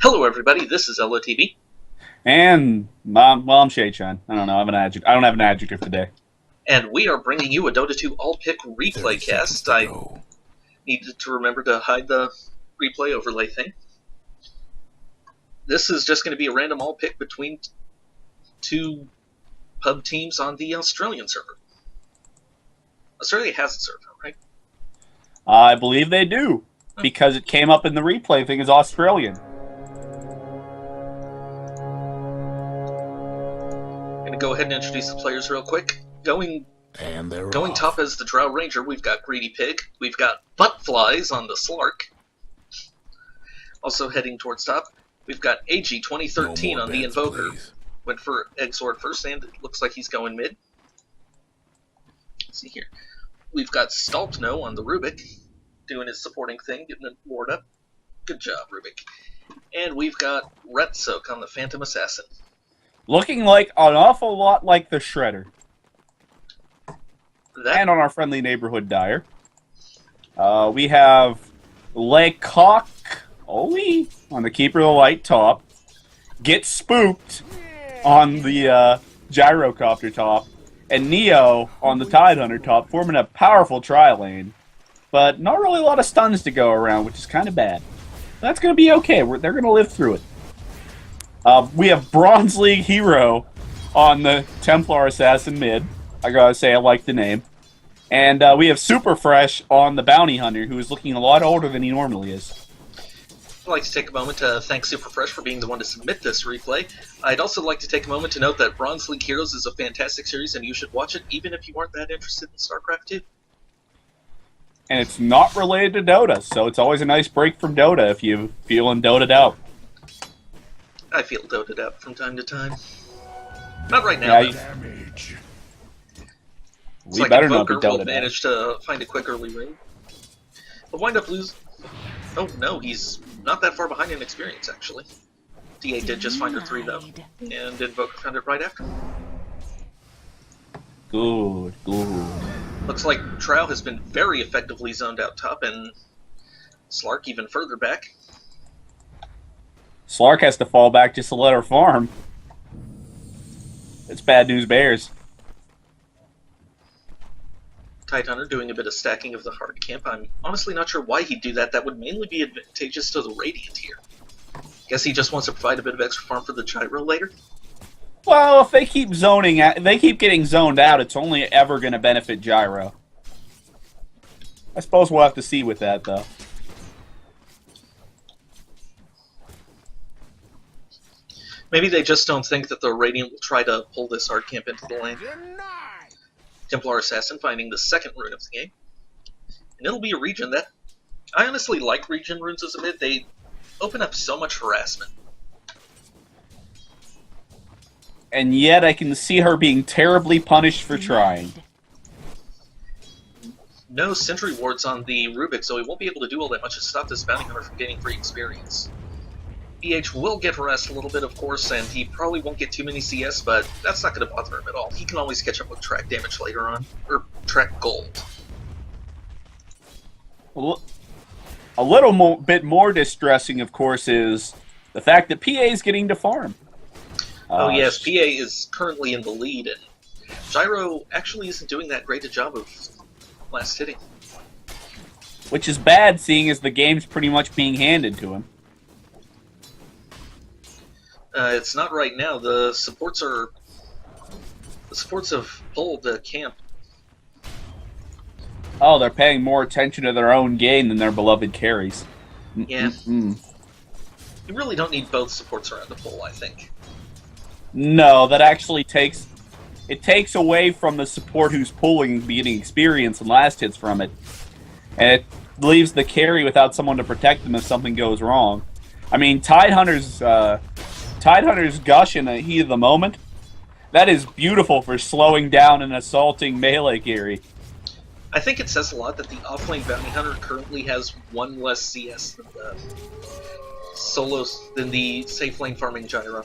Hello, everybody. This is ElOhTeeBee. And I'm ShadeShine. I don't know. I don't have an adjective today. And we are bringing you a Dota 2 all-pick replay cast. I needed to remember to hide the replay overlay thing. This is just going to be a random all-pick between two pub teams on the Australian server. Australia has a server, right? I believe they do, because it came up in the replay thing as Australian. Going to go ahead and introduce the players real quick. Going top as the Drow Ranger, we've got Greedy Pig. We've got Buttflies on the Slark. Also heading towards top, we've got AG 2013 on the Invoker. Please. Went for Eggsword first, and it looks like he's going mid. Let's see here. We've got Stalpno on the Rubik, doing his supporting thing, getting it moored up. Good job, Rubik. And we've got Retsoak on the Phantom Assassin. Looking like an awful lot like the Shredder. And on our friendly neighborhood Dire. We have Lecoq Oli on the Keeper of the Light top. Get Spooked on the Gyrocopter top. And Neo on the Tidehunter top, forming a powerful tri-lane. But not really a lot of stuns to go around, which is kind of bad. That's going to be okay. They're going to live through it. We have Bronze League Hero on the Templar Assassin mid. I gotta say, I like the name. And we have Superfresh on the Bounty Hunter, who is looking a lot older than he normally is. I'd like to take a moment to thank Superfresh for being the one to submit this replay. I'd also like to take a moment to note that Bronze League Heroes is a fantastic series, and you should watch it even if you aren't that interested in StarCraft 2. And it's not related to Dota, so it's always a nice break from Dota if you're feeling Dota'd out. I feel Dota'd out from time to time. Not right now, though. Damage. It's We like better not be Invoker will Dota'd out. manage to find a quick early ring. But wind up lose. Oh no, he's not that far behind in experience, actually. DA did just find her 3, though. And Invoker found it right after. Good. Looks like Trow has been very effectively zoned out top, and Slark even further back. Slark has to fall back just to let her farm. It's bad news bears. Tidehunter doing a bit of stacking of the hard camp. I'm honestly not sure why he'd do that. That would mainly be advantageous to the Radiant here. Guess he just wants to provide a bit of extra farm for the Gyro later? Well, if they keep zoning out, if they keep getting zoned out, it's only ever going to benefit Gyro. I suppose we'll have to see with that, though. Maybe they just don't think that the Radiant will try to pull this hard camp into the lane. Templar Assassin finding the second rune of the game. And it'll be a region that... I honestly like region runes as a mid. They open up so much harassment. And yet I can see her being terribly punished for trying. No sentry wards on the Rubik, so he won't be able to do all that much to stop this Bounty Hunter from getting free experience. BH will get harassed a little bit, of course, and he probably won't get too many CS, but that's not going to bother him at all. He can always catch up with track damage later on. Or track gold. A little bit more distressing, of course, is the fact that PA is getting to farm. Oh yes, PA is currently in the lead, and Gyro actually isn't doing that great a job of last hitting. Which is bad, seeing as the game's pretty much being handed to him. It's not right now. The supports have pulled the camp. Oh, they're paying more attention to their own game than their beloved carries. Yeah. You really don't need both supports around to pull, I think. No, that actually takes away from the support who's pulling, getting experience and last hits from it. And it leaves the carry without someone to protect them if something goes wrong. I mean, Tidehunter's gush in the heat of the moment, that is beautiful for slowing down an assaulting melee carry. I think it says a lot that the offlane Bounty Hunter currently has 1 less CS than the safe lane farming Gyro.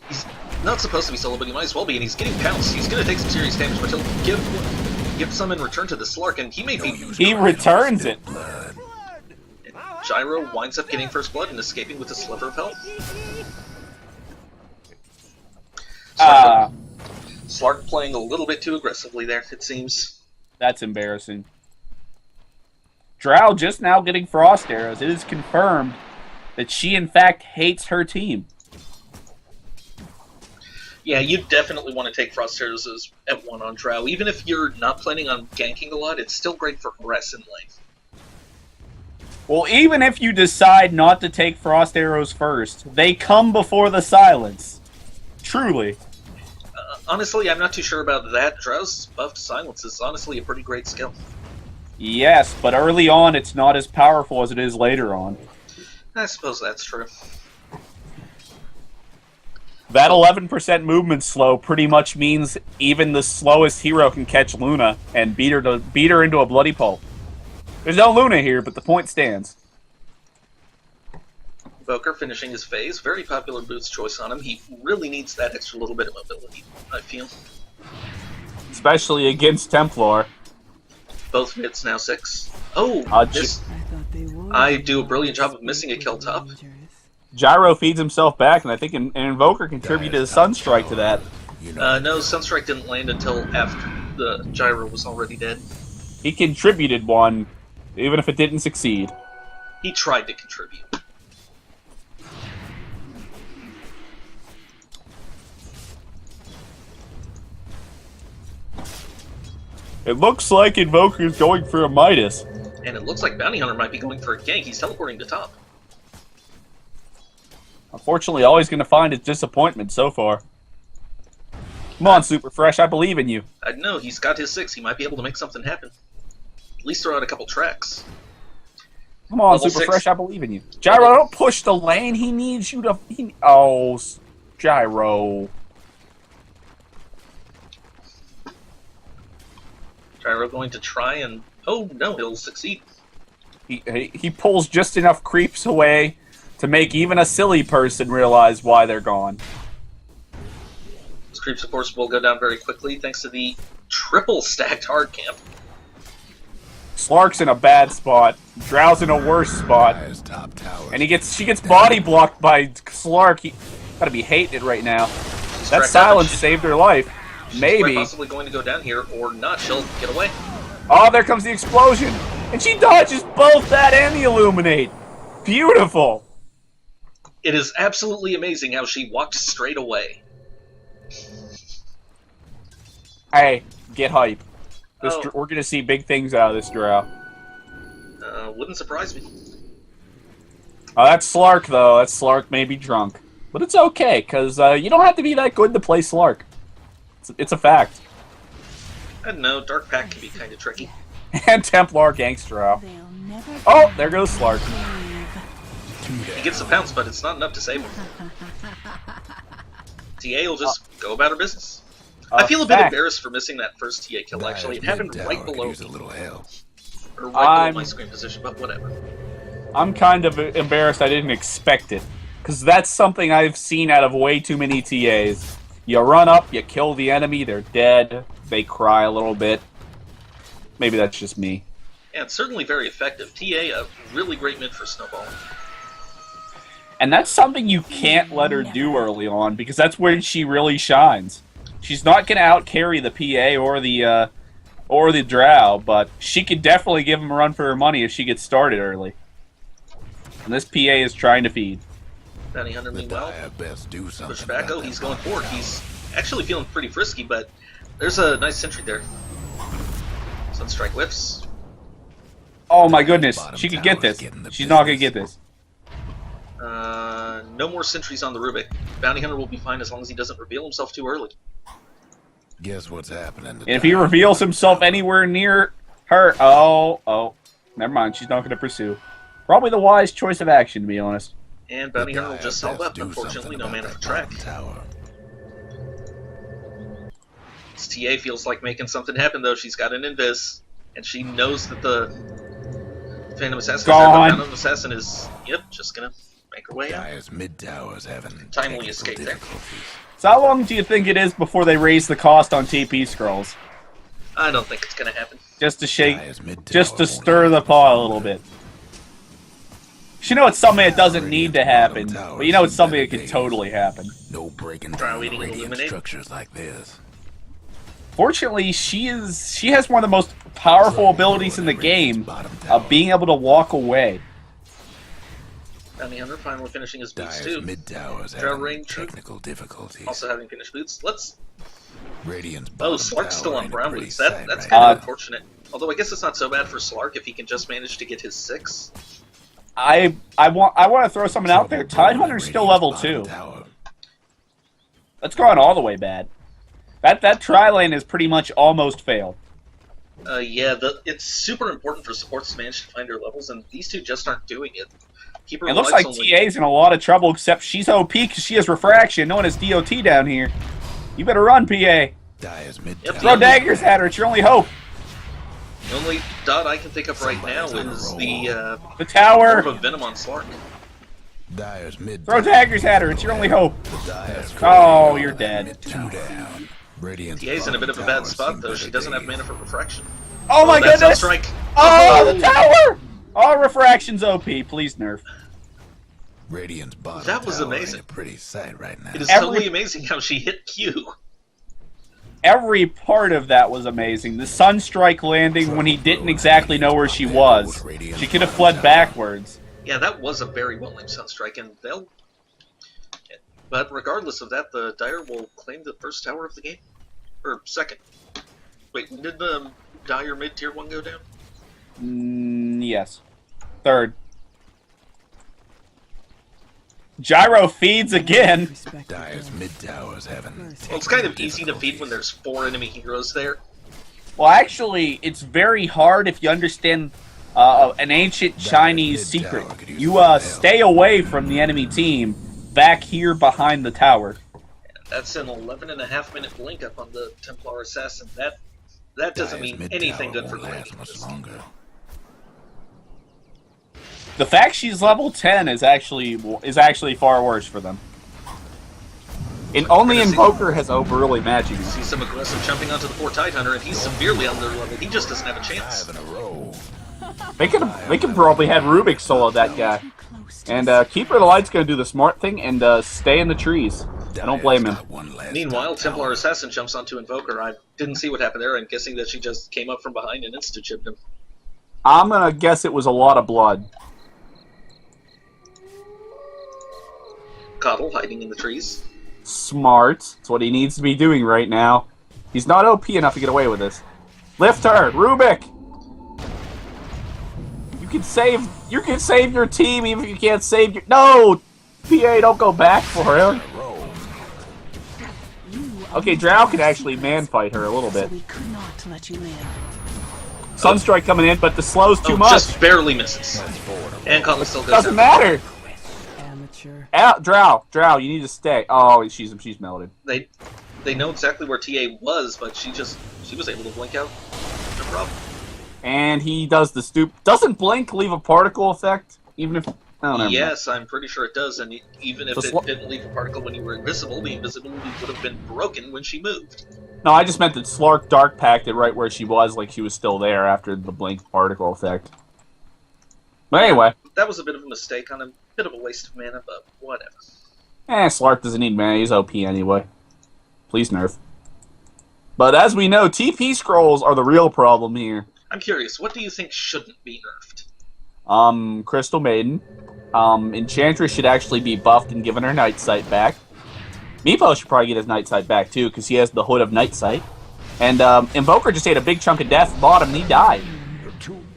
He's not supposed to be solo, but he might as well be, and he's getting pounced. He's going to take some serious damage, but he'll give some in return to the Slark, and he may be... He returns it. Gyro winds up getting first blood and escaping with a sliver of health. Slark playing a little bit too aggressively there, it seems. That's embarrassing. Drow just now getting frost arrows. It is confirmed that she, in fact, hates her team. Yeah, you definitely want to take frost arrows at 1 on Drow. Even if you're not planning on ganking a lot, it's still great for harass in lane. Well, even if you decide not to take frost arrows first, they come before the silence. Truly. Honestly, I'm not too sure about that. Drow's buffed silence is honestly a pretty great skill. Yes, but early on it's not as powerful as it is later on. I suppose that's true. That 11% movement slow pretty much means even the slowest hero can catch Luna and beat her into a bloody pulp. There's no Luna here, but the point stands. Invoker finishing his phase. Very popular boots choice on him. He really needs that extra little bit of mobility, I feel. Especially against Templar. Both mids now 6. Oh, I do a brilliant job of missing a kill top. Gyro feeds himself back, and I think an Invoker contributed a Sunstrike to that. No, Sunstrike didn't land until after the Gyro was already dead. He contributed one, even if it didn't succeed. He tried to contribute. It looks like Invoker's going for a Midas. And it looks like Bounty Hunter might be going for a gank. He's teleporting to top. Unfortunately, all he's going to find is disappointment so far. Come on, Superfresh, I believe in you. I know, he's got his 6. He might be able to make something happen. At least throw out a couple tracks. Come on, Level Superfresh, 6. I believe in you. Gyro, don't push the lane. He needs you to... Oh, Gyro. Gyro going to try and... Oh, no, he'll succeed. He pulls just enough creeps away to make even a silly person realize why they're gone. Those creeps, of course, will go down very quickly thanks to the triple stacked hard camp. Slark's in a bad spot. Drow's in a worse spot. And she gets body blocked by Slark. He gotta be hating it right now. That silence saved her life. Maybe. She's possibly going to go down here, or not. She'll get away. Oh, there comes the explosion! And she dodges both that and the Illuminate! Beautiful! It is absolutely amazing how she walked straight away. Hey, get hype. Oh. We're gonna see big things out of this Drow. Wouldn't surprise me. Oh, that's Slark, though. That Slark may be drunk. But it's okay, because you don't have to be that good to play Slark. It's a fact. I don't know, Dark Pack can be kind of tricky. And Templar ganks Drow. Oh, there goes Slark. He gets the pounce, but it's not enough to save him. TA will just go about her business. I feel a bit embarrassed for missing that first TA kill, actually. It happened right below me. Or right below my screen position, but whatever. I'm kind of embarrassed I didn't expect it. Because that's something I've seen out of way too many TAs. You run up, you kill the enemy, they're dead, they cry a little bit. Maybe that's just me. Yeah, it's certainly very effective. TA, a really great mid for snowballing. And that's something you can't let her do early on, because that's where she really shines. She's not going to out-carry the PA or the Drow, but she could definitely give him a run for her money if she gets started early. And this PA is trying to feed. Bounty Hunter, meanwhile, push back. Oh, he's going forward. He's actually feeling pretty frisky, but there's a nice sentry there. Sunstrike whiffs. Oh my goodness, she could get this. She's not going to get this. No more sentries on the Rubik. Bounty Hunter will be fine as long as he doesn't reveal himself too early. Guess what's happening? And if he reveals himself anywhere near her... Oh. Never mind, she's not going to pursue. Probably the wise choice of action, to be honest. And Bounty Hunter will just help up. Unfortunately, no mana for track. This TA feels like making something happen, though. She's got an invis, and she knows that the Phantom Assassin is, just gonna make her way out. Timely escape there. So how long do you think it is before they raise the cost on TP scrolls? I don't think it's gonna happen. Just to stir the pot a little bit. You know it's something that doesn't need to happen, but you know it's something that could totally happen. No breaking Trial down waiting to radiant illuminate. structures like this. Fortunately, she has one of the most powerful abilities in the game of being able to walk away. Bounty Hunter finally finishing his boots Dire's too. mid towers Draw having range. technical difficulties. Also having finished boots. Let's. Radiant's Oh, bottom Slark's still tower on ain't a brown pretty boots. sight That's right kind of now. unfortunate. Although I guess it's not so bad for Slark if he can just manage to get his 6. I want to throw something out there. Tidehunter's still level 2. That's gone all the way bad. That tri-lane has pretty much almost failed. Yeah, it's super important for supports to manage to find their levels, and these two just aren't doing it. Keeper It looks Light's like only... TA's in a lot of trouble, except she's OP because she has refraction. No one has DOT down here. You better run, PA. Dire's mid Yep, Throw daggers at her. It's your only hope. The only dot I can think of right now is the The tower. Orb of Venom on Slark. Dire's mid Throw daggers at her. It's your only hope. Dire's Oh, you're dead. mid tower down. Radiant's TA's in a bit of a bottom bad tower spot, seem though. better She doesn't have days. mana for refraction. Oh my That's goodness. Sunstrike. Oh, the tower. Oh, refraction's OP. Please nerf. Radiant's bottom That was tower amazing. ain't a pretty sight right now. It is Every- totally amazing how she hit Q. Every part of that was amazing. The Sunstrike landing when he didn't exactly know where she was. She could have fled backwards. Yeah, that was a very well-named Sunstrike, and they'll... But regardless of that, the Dire will claim the first tower of the game. Or second. Wait, did the Dire mid-tier 1 go down? Yes. Third. Gyro feeds again. Dire's mid tower's having. Well, it's kind of easy to feed when there's 4 enemy heroes there. Well, actually, it's very hard if you understand an ancient Chinese secret. You stay away from the enemy team back here behind the tower. That's an 11.5-minute blink up on the Templar Assassin. That doesn't Dire's mean mid anything tower good for won't last Granny. much longer. The fact she's level 10 is actually far worse for them. And only Invoker has overly magic. See some aggressive jumping onto the poor Tidehunter, and he's severely under level. He just doesn't have a chance. 5 in a row. They could probably have Rubik solo that guy. And Keeper of the Light's going to do the smart thing and stay in the trees. I don't blame him. Dire's got one last Meanwhile, top Templar tower. Assassin jumps onto Invoker. I didn't see what happened there. I'm guessing that she just came up from behind and insta-chipped him. I'm going to guess it was a lot of blood. Coddle hiding in the trees. Smart. That's what he needs to be doing right now. He's not OP enough to get away with this. Lift her, Rubik. You can save your team even if you can't save your. No, PA, don't go back for him. Okay, Drow can actually man fight her a little bit. We could not let you live. Sunstrike coming in, but the slow's too much. Just barely misses. And Coddle still goes Doesn't down. matter. Amateur. Drow, you need to stay. Oh, she's melted. They know exactly where TA was, but she was able to blink out. No problem. And he does the stoop. Doesn't blink leave a particle effect? Even if... Oh, never mind. Yes, I'm pretty sure it does, and even if The it didn't leave a particle when you were invisible, the invisibility would have been broken when she moved. No, I just meant that Slark dark packed it right where she was, like she was still there after the blink particle effect. But anyway, That was a bit of a mistake on a bit of a waste of mana, but whatever. Slark doesn't need mana, he's OP anyway. Please nerf. But as we know, TP scrolls are the real problem here. I'm curious, what do you think shouldn't be nerfed? Crystal Maiden. Enchantress should actually be buffed and given her Night Sight back. Meepo should probably get his Night Sight back too, because he has the Hood of Night Sight. And Invoker just ate a big chunk of death bottom and he died.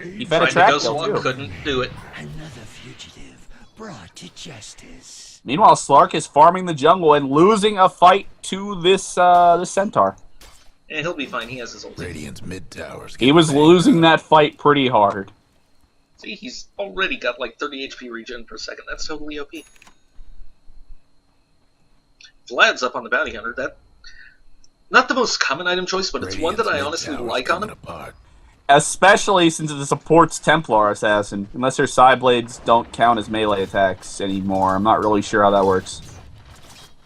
He fed a Tried to track go kill slug, too. couldn't do it. Another fugitive brought to justice. Meanwhile, Slark is farming the jungle and losing a fight to this centaur. And he'll be fine, he has his ulti. Radiant's mid towers. He was losing that fight pretty hard. See, he's already got like 30 HP regen per second. That's totally OP. Vlad's up on the Bounty Hunter. That not the most common item choice, but it's one that I honestly like on him. Apart. Especially since it supports Templar Assassin. Unless her side blades don't count as melee attacks anymore. I'm not really sure how that works.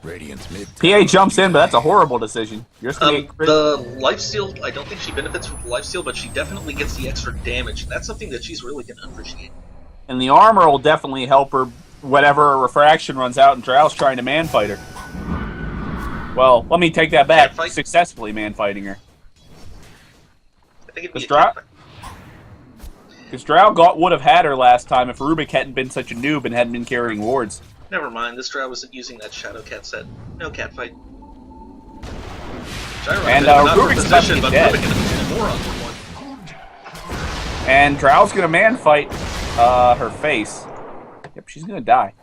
Radiant's mid PA jumps in, but that's a horrible decision. You're just gonna get crit- The lifesteal, I don't think she benefits from the lifesteal, but she definitely gets the extra damage. That's something that she's really going to appreciate. And the armor will definitely help her whenever her refraction runs out and Drow's trying to man-fight her. Well, let me take that back. Catfight? Successfully man-fighting her. I think it'd be a Drow- catfight. Because Drow would have had her last time if Rubik hadn't been such a noob and hadn't been carrying wards. Never mind, this Drow wasn't using that Shadow Cat set. No catfight. Gyro And, not for Rubik's about to position, get but dead. Rubik and a moron for one. And Drow's gonna man-fight her face. Yep, she's gonna die.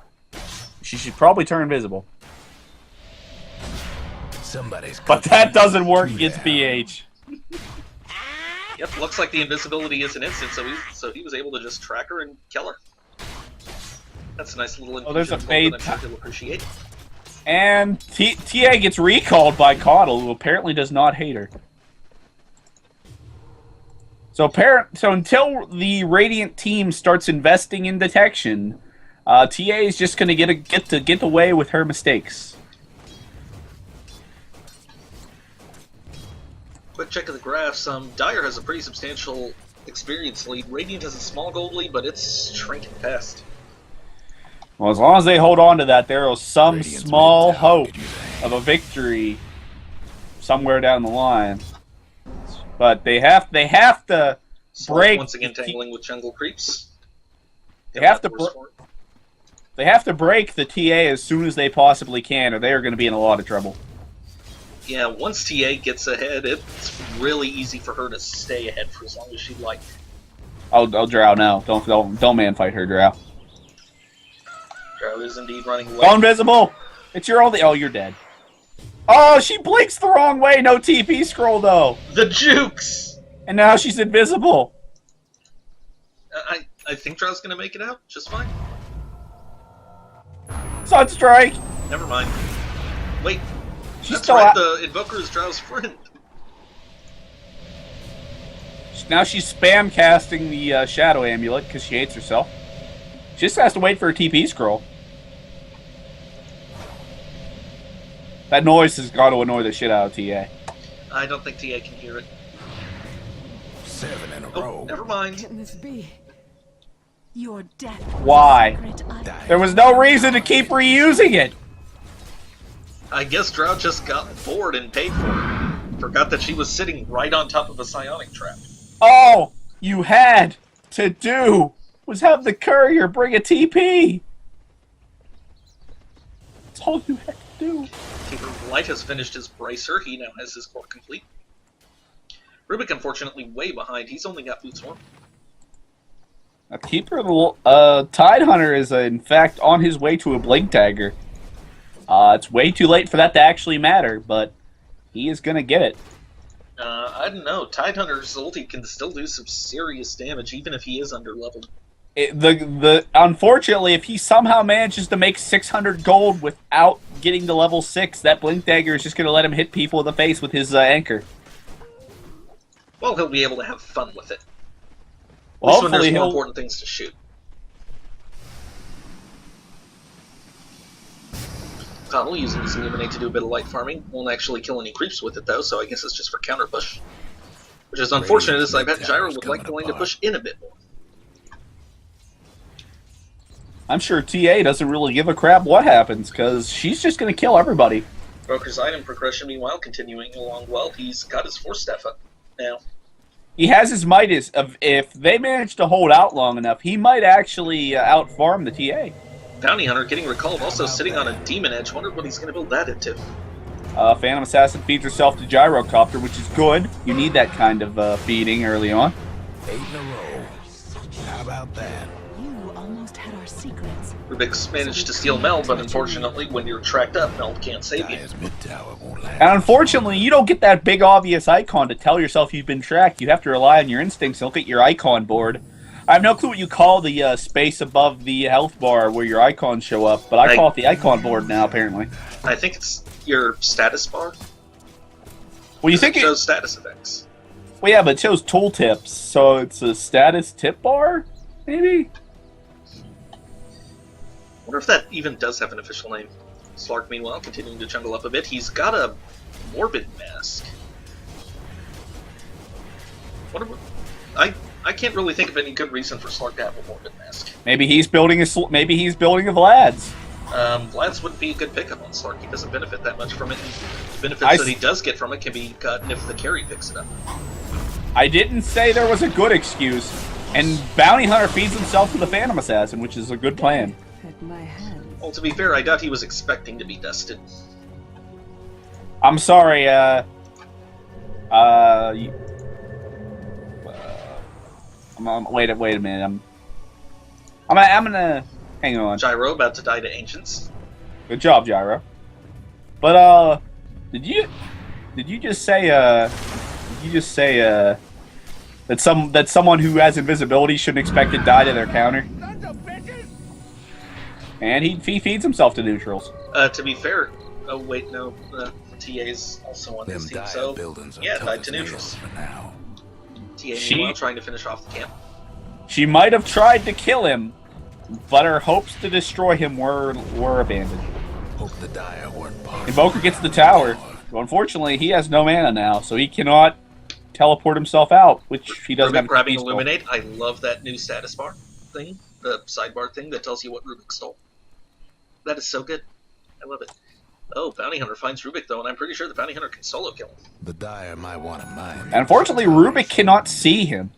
She should probably turn invisible. Somebody's But that doesn't work Too against loud. BH. Yep, looks like the invisibility is an instant, so he was able to just track her and kill her. That's a nice little infusion there's a of hope fade that I'm sure he'll appreciate. And TA gets recalled by Coddle, who apparently does not hate her. So until the Radiant team starts investing in detection, TA is just going to get away with her mistakes. Quick check of the graphs. Dire has a pretty substantial experience lead. Radiant has a small gold lead, but it's shrinking fast. Well, as long as they hold on to that, there is some Radiant's small mid tower hope could use a hand. of a victory somewhere down the line. But they have to Slark break. once again tangling with jungle creeps. They have to They have to break the TA as soon as they possibly can, or they are going to be in a lot of trouble. Yeah, once TA gets ahead, it's really easy for her to stay ahead for as long as she'd like. I'll Drow now. Don't man fight her, Drow. Drow is indeed running Go low. invisible. It's your only. Oh, you're dead. Oh, she blinks the wrong way. No TP scroll though, The jukes! and now she's invisible. I think Drow's gonna make it out just fine. Sunstrike. Never mind. Wait, She's that's still right, out. the Invoker is Drow's friend. Now she's spam casting the Shadow Amulet because she hates herself. She just has to wait for her TP scroll. That noise has got to annoy the shit out of TA. I don't think TA can hear it. 7 in a Oh, row. never mind. Can this be? Your death. Why? Secret I- There was no reason to keep reusing it. I guess Drow just got bored and paid for it. Forgot that she was sitting right on top of a psionic trap. All you had to do was have the courier bring a TP. That's all you had to do. Keeper Light has finished his bracer. He now has his core complete. Rubik, unfortunately, way behind. He's only got Boots 1. A keeper, Tidehunter is in fact on his way to a Blink Dagger. It's way too late for that to actually matter, but he is gonna get it. I don't know. Tidehunter's ulti can still do some serious damage, even if he is underleveled. Unfortunately, if he somehow manages to make 600 gold without getting to level 6, that Blink Dagger is just gonna let him hit people in the face with his anchor. Well, he'll be able to have fun with it. Well, At least when hopefully there's more he'll. important things to shoot. Connell using his Illuminate to do a bit of light farming. Won't actually kill any creeps with it, though, so I guess it's just for counter push. Which is unfortunate, as I bet Gyro would like the lane to push in a bit more. I'm sure TA doesn't really give a crap what happens, because she's just going to kill everybody. Broker's item progression, meanwhile, continuing along well. He's got his force staff up now. He has his Midas. If they manage to hold out long enough, he might actually outfarm the TA. Bounty Hunter getting recalled, also sitting on a Demon Edge. Wonder what he's going to build that into. Phantom Assassin feeds herself to Gyrocopter, which is good. You need that kind of feeding early on. 8 in a row. How about that? You almost had our secrets. Rubik's managed to steal Meld, but unfortunately, when you're tracked up, Meld can't save you. Dire's mid tower won't last. And unfortunately, you don't get that big obvious icon to tell yourself you've been tracked. You have to rely on your instincts and look at your icon board. I have no clue what you call the space above the health bar where your icons show up, but I call it the icon board now, apparently. I think it's your status bar. Well, you think it it... shows status effects. Well, yeah, but it shows tooltips, so it's a status tip bar, maybe? Wonder if that even does have an official name. Slark, meanwhile, continuing to jungle up a bit. He's got a Morbid Mask. Wonder what... I can't really think of any good reason for Slark to have a Morbid Mask. Maybe he's building a Vlad's. Vlad's wouldn't be a good pickup on Slark. He doesn't benefit that much from it. The benefits that he does get from it can be gotten if the carry picks it up. I didn't say there was a good excuse. And Bounty Hunter feeds himself to the Phantom Assassin, which is a good plan. At my hands. Well, to be fair, I doubt he was expecting to be dusted. I'm sorry, wait a minute. I'm gonna hang on. Gyro about to die to Ancients. Good job, Gyro. But did you just say that someone who has invisibility shouldn't expect to die to their counter? And he feeds himself to neutrals. To be fair, oh wait, no, TA's also on this team, so yeah, died to neutrals. Now. TA meanwhile trying to finish off the camp. She might have tried to kill him, but her hopes to destroy him were abandoned. Hope the Dire weren't part. Invoker gets the tower. But unfortunately, he has no mana now, so he cannot teleport himself out, which he doesn't have. Grabbing Illuminate, I love that new status bar thing, the sidebar thing that tells you what Rubik stole. That is so good. I love it. Oh, Bounty Hunter finds Rubik, though, and I'm pretty sure the Bounty Hunter can solo kill him. The Dire might want to mine. Unfortunately, Rubik cannot see him.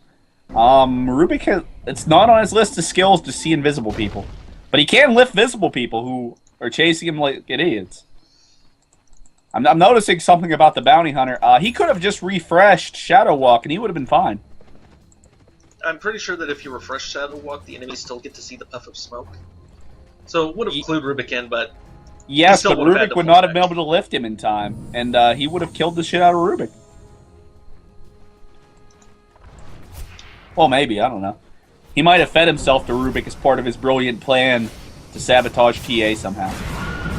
It's not on his list of skills to see invisible people. But he can lift visible people who are chasing him like idiots. I'm noticing something about the Bounty Hunter. He could have just refreshed Shadow Walk, and he would have been fine. I'm pretty sure that if you refresh Shadow Walk, the enemies still get to see the puff of smoke. So it would have clued Rubik in, but... Yes, but Rubik would not have been able to lift him in time, and he would have killed the shit out of Rubik. Well, maybe, I don't know. He might have fed himself to Rubik as part of his brilliant plan to sabotage TA somehow.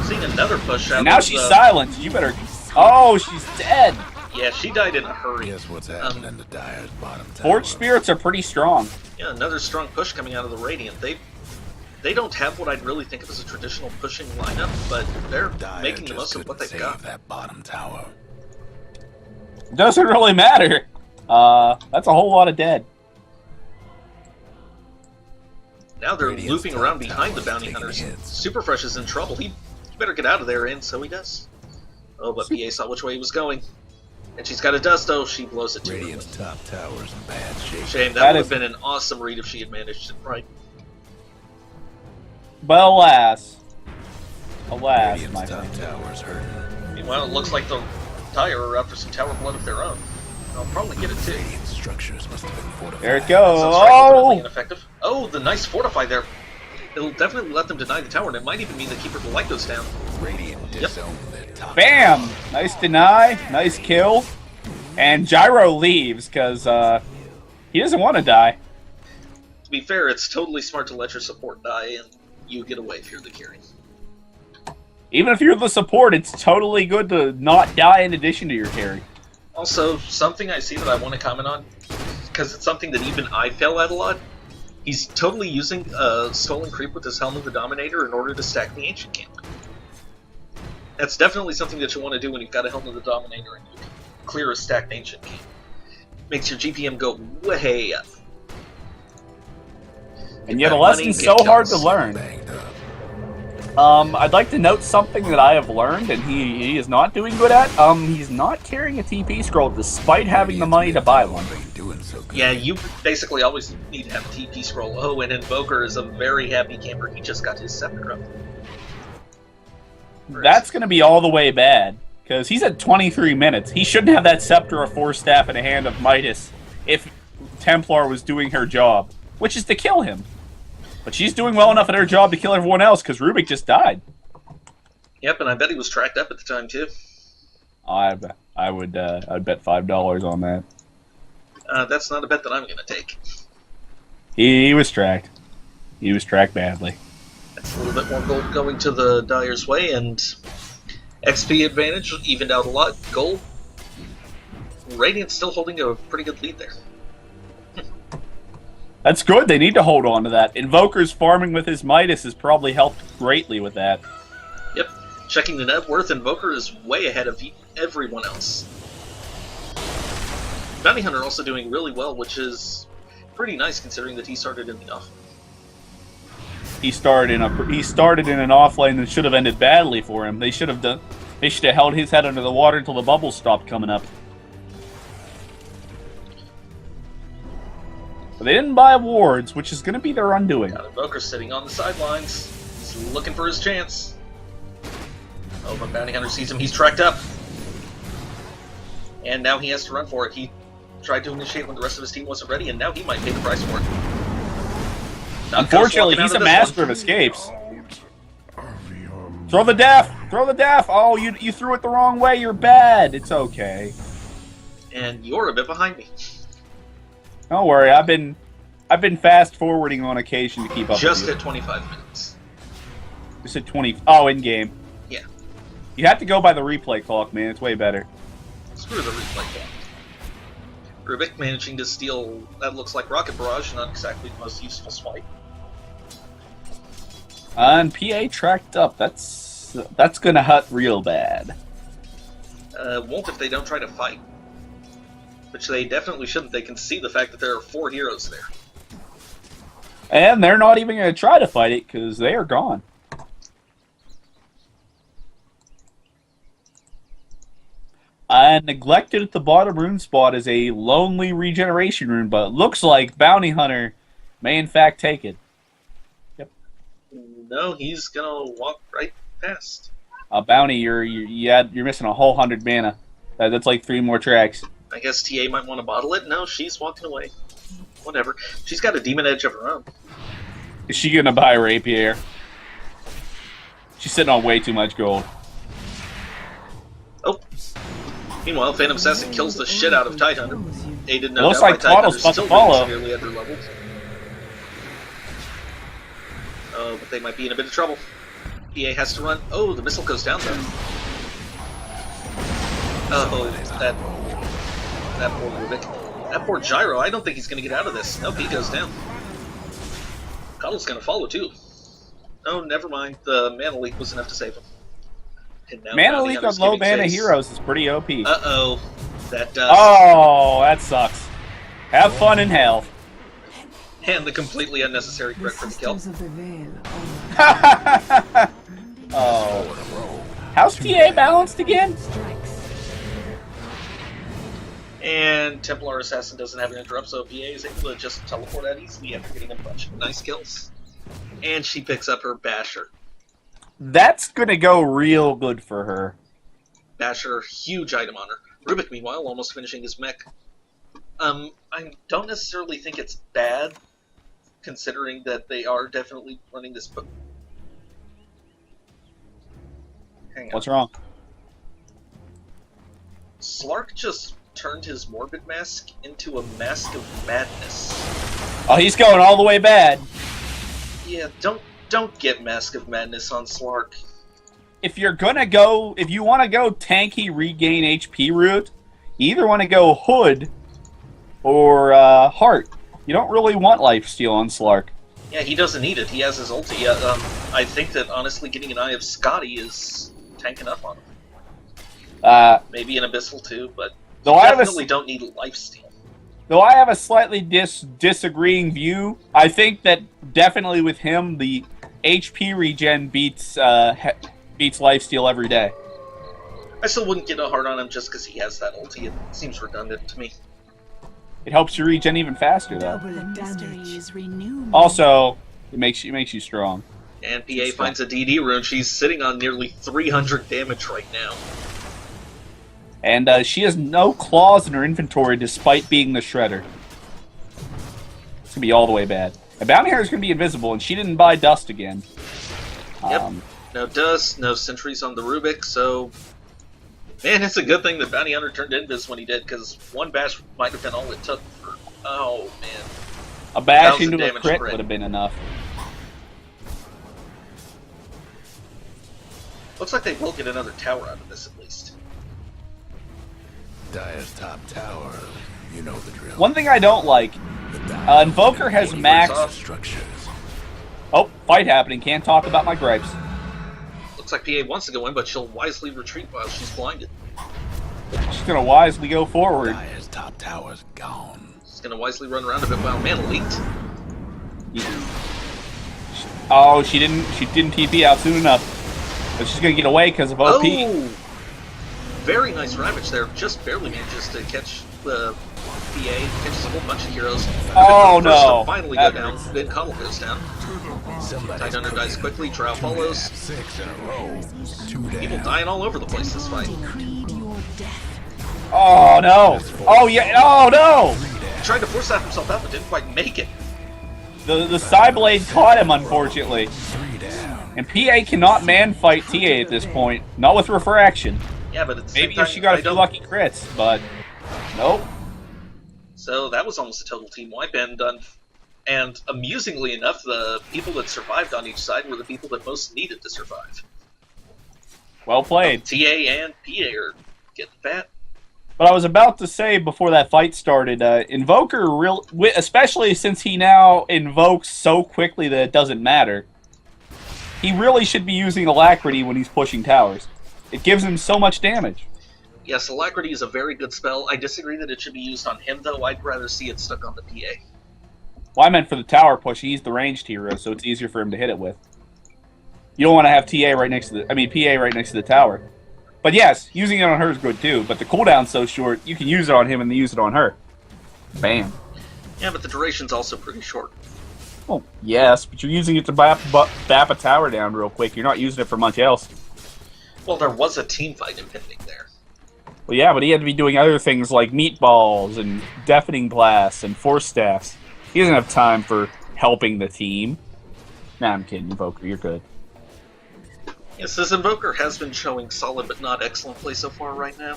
Seen another push out. And now she's silent. You better... Oh, she's dead! Yeah, she died in a hurry. Guess what's happening in the Dire's bottom tower. Forge Spirits are pretty strong. Yeah, another strong push coming out of the Radiant. They don't have what I'd really think of as a traditional pushing lineup, but they're making the most of what they've got. That bottom tower. Doesn't really matter. That's a whole lot of dead. Now they're looping around behind the Bounty Hunters. Superfresh is in trouble. He better get out of there, and so he does. Oh, but PA saw which way he was going. And she's got a dust, oh, she blows it too. Radiant's top tower's in bad shape. Shame, that would have been an awesome read if she had managed it right. But alas, my Radiant's top friend. tower's hurting. Meanwhile, it looks like the Dire are after some tower blood of their own. I'll probably get it too. Radiant structures must have been fortified. There it goes. Oh! Ineffective. Oh, the nice fortify there. It'll definitely let them deny the tower, and it might even mean the Keeper of the Light goes down. Radiant disowned their top. Bam! Nice deny, nice kill. And Gyro leaves, because he doesn't want to die. To be fair, it's totally smart to let your support die, and you get away if you're the carry. Even if you're the support, it's totally good to not die in addition to your carry. Also, something I see that I want to comment on, because it's something that even I fail at a lot, he's totally using Stolen Creep with his Helm of the Dominator in order to stack the Ancient Camp. That's definitely something that you want to do when you've got a Helm of the Dominator and you can clear a stacked Ancient Camp. Makes your GPM go way up. And yet a lesson so hard to learn. I'd like to note something that I have learned, and he is not doing good at. He's not carrying a TP scroll despite having the money to buy one. Yeah, you basically always need to have a TP scroll. Oh, and Invoker is a very happy camper. He just got his scepter up. That's going to be all the way bad, because he's at 23 minutes. He shouldn't have that scepter, a force staff, and a hand of Midas if Templar was doing her job, which is to kill him. But she's doing well enough at her job to kill everyone else, because Rubik just died. Yep, and I bet he was tracked up at the time, too. I'd bet $5 on that. That's not a bet that I'm going to take. He was tracked. He was tracked badly. That's a little bit more gold going to the Dire's way, and XP advantage evened out a lot. Gold. Radiant's still holding a pretty good lead there. That's good. They need to hold on to that. Invoker's farming with his Midas has probably helped greatly with that. Yep. Checking the net worth, Invoker is way ahead of everyone else. Bounty Hunter also doing really well, which is pretty nice considering that he started in the off. He started in an off lane that should have ended badly for him. They should have held his head under the water until the bubbles stopped coming up. But they didn't buy wards, which is going to be their undoing. Got Invoker sitting on the sidelines. He's looking for his chance. Oh, but Bounty Hunter sees him. He's tracked up. And now he has to run for it. He tried to initiate when the rest of his team wasn't ready, and now he might pay the price for it. Unfortunately, he's a master of escapes. Throw the death! Throw the death! Oh, you threw it the wrong way. You're bad. It's okay. And you're a bit behind me. Don't worry. I've been fast forwarding on occasion to keep up. Just with you. at 25 minutes. Just at 20. Oh, in game. Yeah. You have to go by the replay clock, man. It's way better. Screw the replay clock. Rubik managing to steal, that looks like Rocket Barrage, not exactly the most useful swipe. And PA tracked up. That's gonna hurt real bad. Won't if they don't try to fight. Which they definitely shouldn't. They can see the fact that there are 4 heroes there. And they're not even gonna try to fight it because they are gone. Neglected at the bottom rune spot is a lonely regeneration rune, but it looks like Bounty Hunter may in fact take it. Yep. No, he's gonna walk right past. Bounty, you're missing a whole 100 mana. That's like 3 more tracks. I guess TA might want to bottle it. No, she's walking away. Whatever. She's got a demon edge of her own. Is she gonna buy Rapier? She's sitting on way too much gold. Oh. Meanwhile, Phantom Assassin kills the shit out of Tidehunter. Aided no Looks doubt like by Toddle's Tidehunter, about to still follow. being severely underleveled. Oh, but they might be in a bit of trouble. PA has to run. Oh, the missile goes down though. Oh, that poor Rubik. That poor Gyro, I don't think he's going to get out of this. Nope, he goes down. Cuddle's going to follow too. Oh, never mind. The mana leak was enough to save him. Mana leak on low mana heroes is pretty OP. Uh-oh. That does. Oh, that sucks. Have fun in hell. And the completely unnecessary crit for the kill. Oh. How's TA balanced again? And Templar Assassin doesn't have an interrupt, so PA is able to just teleport out easily after getting a bunch of nice kills. And she picks up her Basher. That's gonna go real good for her. Basher, huge item on her. Rubik, meanwhile, almost finishing his mech. I don't necessarily think it's bad, considering that they are definitely running this book. Hang on. What's wrong? Slark just turned his Morbid Mask into a Mask of Madness. Oh, he's going all the way bad. Yeah, don't get Mask of Madness on Slark. If you want to go tanky regain HP route, you either want to go Hood or Heart. You don't really want Lifesteal on Slark. Yeah, he doesn't need it. He has his ulti. I think that honestly getting an Eye of Scotty is tanking up on him. Maybe an Abyssal too, but you definitely don't need Lifesteal. Though I have a slightly disagreeing view, I think that definitely with him, the HP regen beats lifesteal every day. I still wouldn't get a hard on him just because he has that ulti. It seems redundant to me. It helps you regen even faster, though. Renew. Also, it makes you strong. And PA finds a DD rune. She's sitting on nearly 300 damage right now. And she has no claws in her inventory despite being the Shredder. It's going to be all the way bad. And Bounty Hunter's going to be invisible, and she didn't buy Dust again. Yep. No Dust, no Sentries on the Rubik, so... Man, it's a good thing that Bounty Hunter turned Invis when he did, because one bash might have been all it took for... Oh, man. A bash into a crit would have been enough. Looks like they will get another tower out of this, at least. Dire's top tower. You know the drill. One thing I don't like, Invoker has maxed... Structures. Oh, fight happening. Can't talk about my gripes. Looks like PA wants to go in, but she'll wisely retreat while she's blinded. She's going to wisely go forward. Dire's top tower's gone. gonna wisely run around a bit. Wow, man, leaked. Oh, she didn't TP out soon enough. But she's gonna get away because of OP. Oh! Very nice Ravage there. Just barely manages to catch the PA. Catches a whole bunch of heroes. Oh, The first no. one finally go down. Then Coddle goes down. Tidehunter dies quickly. Trow follows. 6 in a row. 2 People down. dying all over the place this fight. Decreed your death. Oh no! Oh yeah! Oh no! He tried to force that himself out, but didn't quite make it. The Psyblade caught him, unfortunately. 3 down. And PA cannot man fight TA at this point. Not with refraction. Yeah, but at the same Maybe time, if she got a I few don't- lucky crits, but nope. So that was almost a total team wipe, and amusingly enough, the people that survived on each side were the people that most needed to survive. Well played. TA and PA are getting fat. But I was about to say before that fight started, Invoker, especially since he now invokes so quickly that it doesn't matter, he really should be using Alacrity when he's pushing towers. It gives him so much damage. Yes, Alacrity is a very good spell. I disagree that it should be used on him, though. I'd rather see it stuck on the PA. Well, I meant for the tower push. He's the ranged hero, so it's easier for him to hit it with. You don't want to have PA right next to the tower. But yes, using it on her is good too, but the cooldown's so short, you can use it on him and then use it on her. Bam. Yeah, but the duration's also pretty short. Well, yes, but you're using it to bap a tower down real quick. You're not using it for much else. Well, there was a team fight impending there. Well, yeah, but he had to be doing other things like meatballs and deafening blasts and force staffs. He doesn't have time for helping the team. Nah, I'm kidding, Invoker. You're good. Yes, this Invoker has been showing solid but not excellent play so far right now.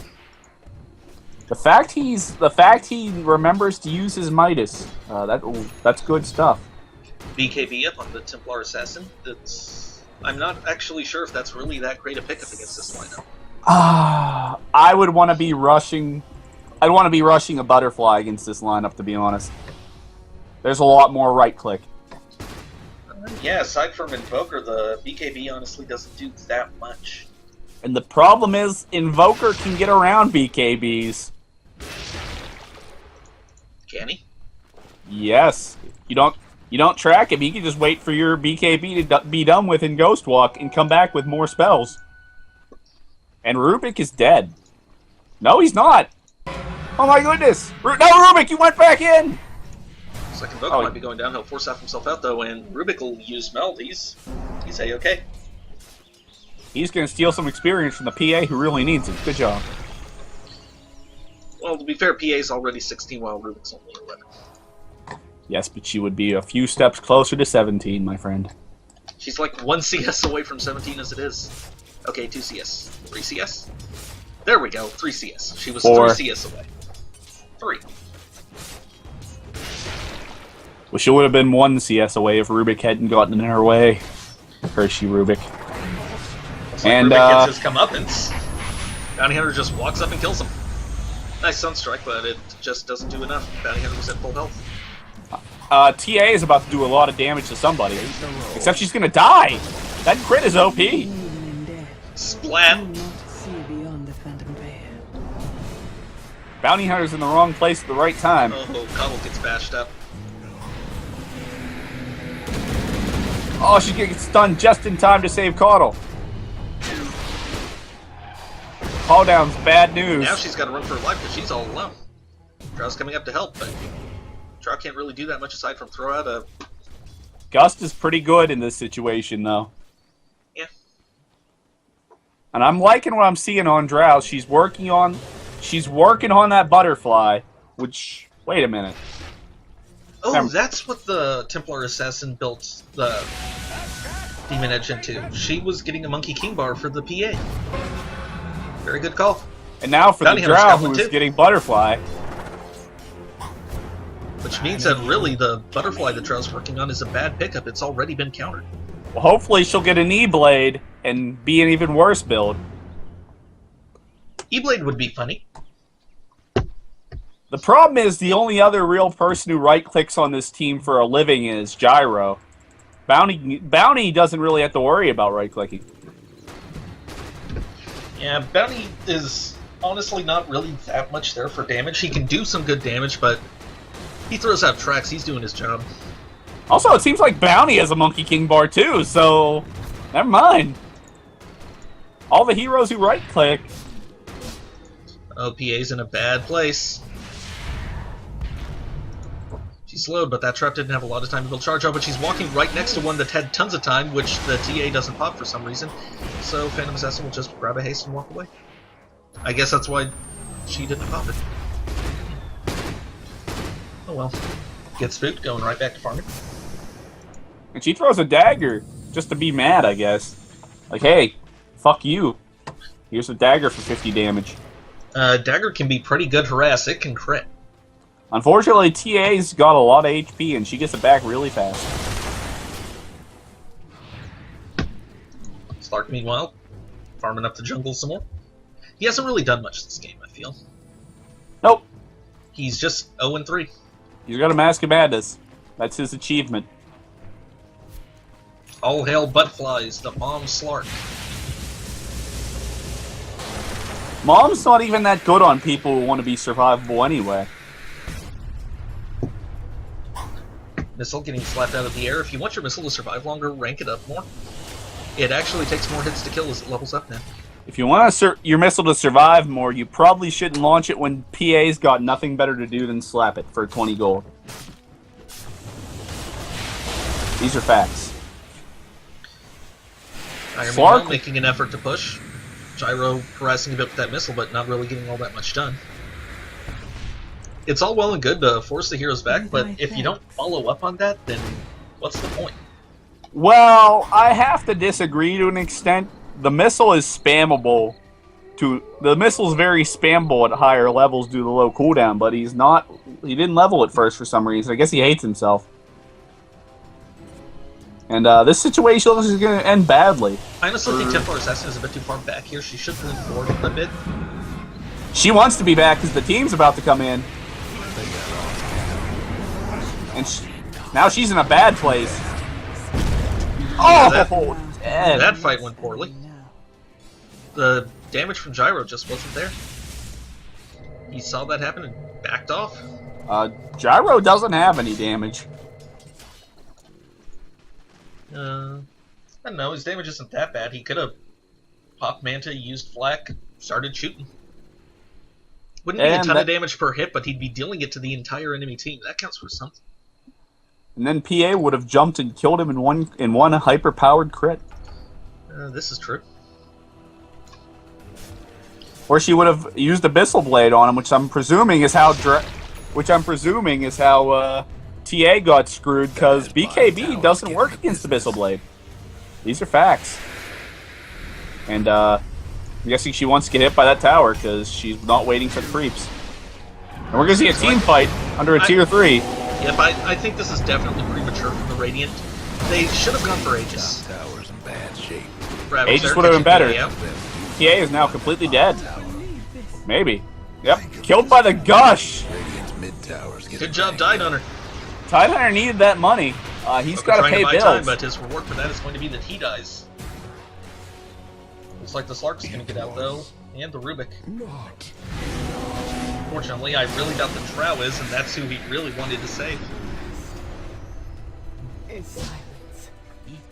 The fact he remembers to use his Midas, that's good stuff. BKB up on the Templar Assassin. I'm not actually sure if that's really that great a pickup against this lineup. I would want to be rushing. I'd want to be rushing a butterfly against this lineup, to be honest. There's a lot more right click. Yeah, aside from Invoker, the BKB honestly doesn't do that much. And the problem is, Invoker can get around BKBs. Can he? Yes. You don't track him. He can just wait for your BKB to be done with in Ghost Walk and come back with more spells. And Rubik is dead. No, he's not. Oh my goodness! No, Rubik, you went back in! Looks like Invoker might be going down. He'll force out himself out though, and Rubik will use Meld. He's A-okay. He's going to steal some experience from the PA who really needs it. Good job. Well, to be fair, PA's already 16 while Rubik's only 11. Yes, but she would be a few steps closer to 17, my friend. She's like 1 CS away from 17 as it is. Okay, 2 CS. 3 CS? There we go, 3 CS. She was 4. 3 CS away. 3. Well, she would have been 1 CS away if Rubik hadn't gotten in her way. Hershey Rubik. Looks like And, Rubik gets his comeuppance. Bounty Hunter just walks up and kills him. Nice Sunstrike, but it just doesn't do enough. Bounty Hunter was at full health. TA is about to do a lot of damage to somebody. Except she's gonna die! That crit is OP! Splat! Bounty Hunter's in the wrong place at the right time. Oh, Coddle gets bashed up. Oh, she's gonna get stunned just in time to save Caudle. Call down's bad news. Now she's got to run for her life because she's all alone. Drow's coming up to help, but Drow can't really do that much aside from throw out a... Gust is pretty good in this situation, though. Yeah. And I'm liking what I'm seeing on Drow. She's working on that butterfly, which... Wait a minute. Oh, that's what the Templar Assassin built the Demon Edge into. She was getting a Monkey King bar for the PA. Very good call. And now for Bounty the Hunter's Drow got one who's too. getting butterfly. Which means that really the butterfly that Drow's working on is a bad pickup. It's already been countered. Well, hopefully she'll get an E-Blade and be an even worse build. E-Blade would be funny. The problem is the only other real person who right-clicks on this team for a living is Gyro. Bounty doesn't really have to worry about right-clicking. Yeah, Bounty is honestly not really that much there for damage. He can do some good damage, but He throws out tracks. He's doing his job. Also, it seems like Bounty has a Monkey King bar too, so never mind. All the heroes who right-click. Oh, PA's in a bad place. She's slowed, but that trap didn't have a lot of time to build charge up, but she's walking right next to one that had tons of time, which the TA doesn't pop for some reason. So Phantom Assassin will just grab a haste and walk away. I guess that's why she didn't pop it. Oh well. Gets spooked, going right back to farming. And she throws a dagger, just to be mad, I guess. Like, hey, fuck you. Here's a dagger for 50 damage. Dagger can be pretty good harass. It can crit. Unfortunately, TA's got a lot of HP, and she gets it back really fast. Slark, meanwhile, farming up the jungle some more. He hasn't really done much this game, I feel. Nope. He's just 0-3. He's got a Mask of Madness. That's his achievement. All hail Buttflies, the Mom Slark. Mom's not even that good on people who want to be survivable anyway. Missile getting slapped out of the air. If you want your missile to survive longer, rank it up more. It actually takes more hits to kill as it levels up now. If you want your missile to survive more, you probably shouldn't launch it when PA's got nothing better to do than slap it for 20 gold. These are facts. Iron Slark Man making an effort to push. Gyro harassing a bit with that missile, but not really getting all that much done. It's all well and good to force the heroes back, but if you don't follow up on that, then what's the point? Well, I have to disagree to an extent. The missile is spammable. The missile is very spammable at higher levels due to the low cooldown, but he didn't level it first for some reason. I guess he hates himself. And this situation looks like it's going to end badly. I honestly think Templar Assassin is a bit too far back here. She should lean forward a bit. She wants to be back because the team's about to come in. And now she's in a bad place. Yeah, Oh, dead. that fight went poorly. The damage from Gyro just wasn't there. He saw that happen and backed off. Gyro doesn't have any damage. I don't know, his damage isn't that bad. He could have popped Manta, used Flak, started shooting. Wouldn't be a ton of damage per hit, but he'd be dealing it to the entire enemy team. That counts for something. And then PA would have jumped and killed him in one hyper-powered crit. This is true. Or she would have used Abyssal Blade on him, which I'm presuming is how TA got screwed, because BKB doesn't work against Abyssal Blade. These are facts. And I'm guessing she wants to get hit by that tower because she's not waiting for the creeps. And we're going to see a team fight under a tier 3. Yep, I think this is definitely premature from the Radiant. They should have gone for Aegis. Tower's in bad shape. Aegis would have been better. TA is now completely dead. Maybe. Yep. Killed by the Gush. Good job, Tidehunter. Tidehunter needed that money. He's got to pay bills. Time, but his reward for that is going to be that he dies. Looks like the Slark's going to get out, though. And the Rubik. Fortunately, I really doubt the Trow is, and that's who he really wanted to save.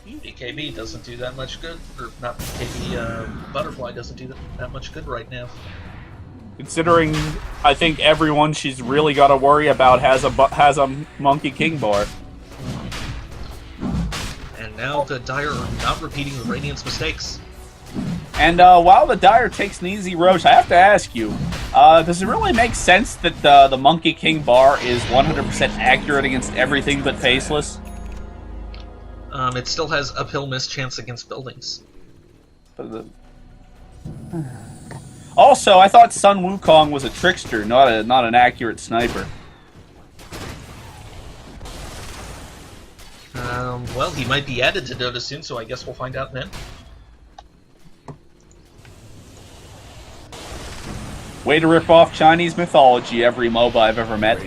BKB doesn't do that much good. Or not BKB, Butterfly doesn't do that much good right now. Considering, I think everyone she's really got to worry about has a Monkey King bar. And now the Dire are not repeating the Radiant's mistakes. And while the Dire takes an easy roach, I have to ask you, does it really make sense that the Monkey King bar is 100% accurate against everything but Faceless? It still has uphill miss chance against buildings. Also, I thought Sun Wukong was a trickster, not an accurate sniper. Well, he might be added to Dota soon, so I guess we'll find out then. Way to rip off Chinese mythology, every MOBA I've ever met.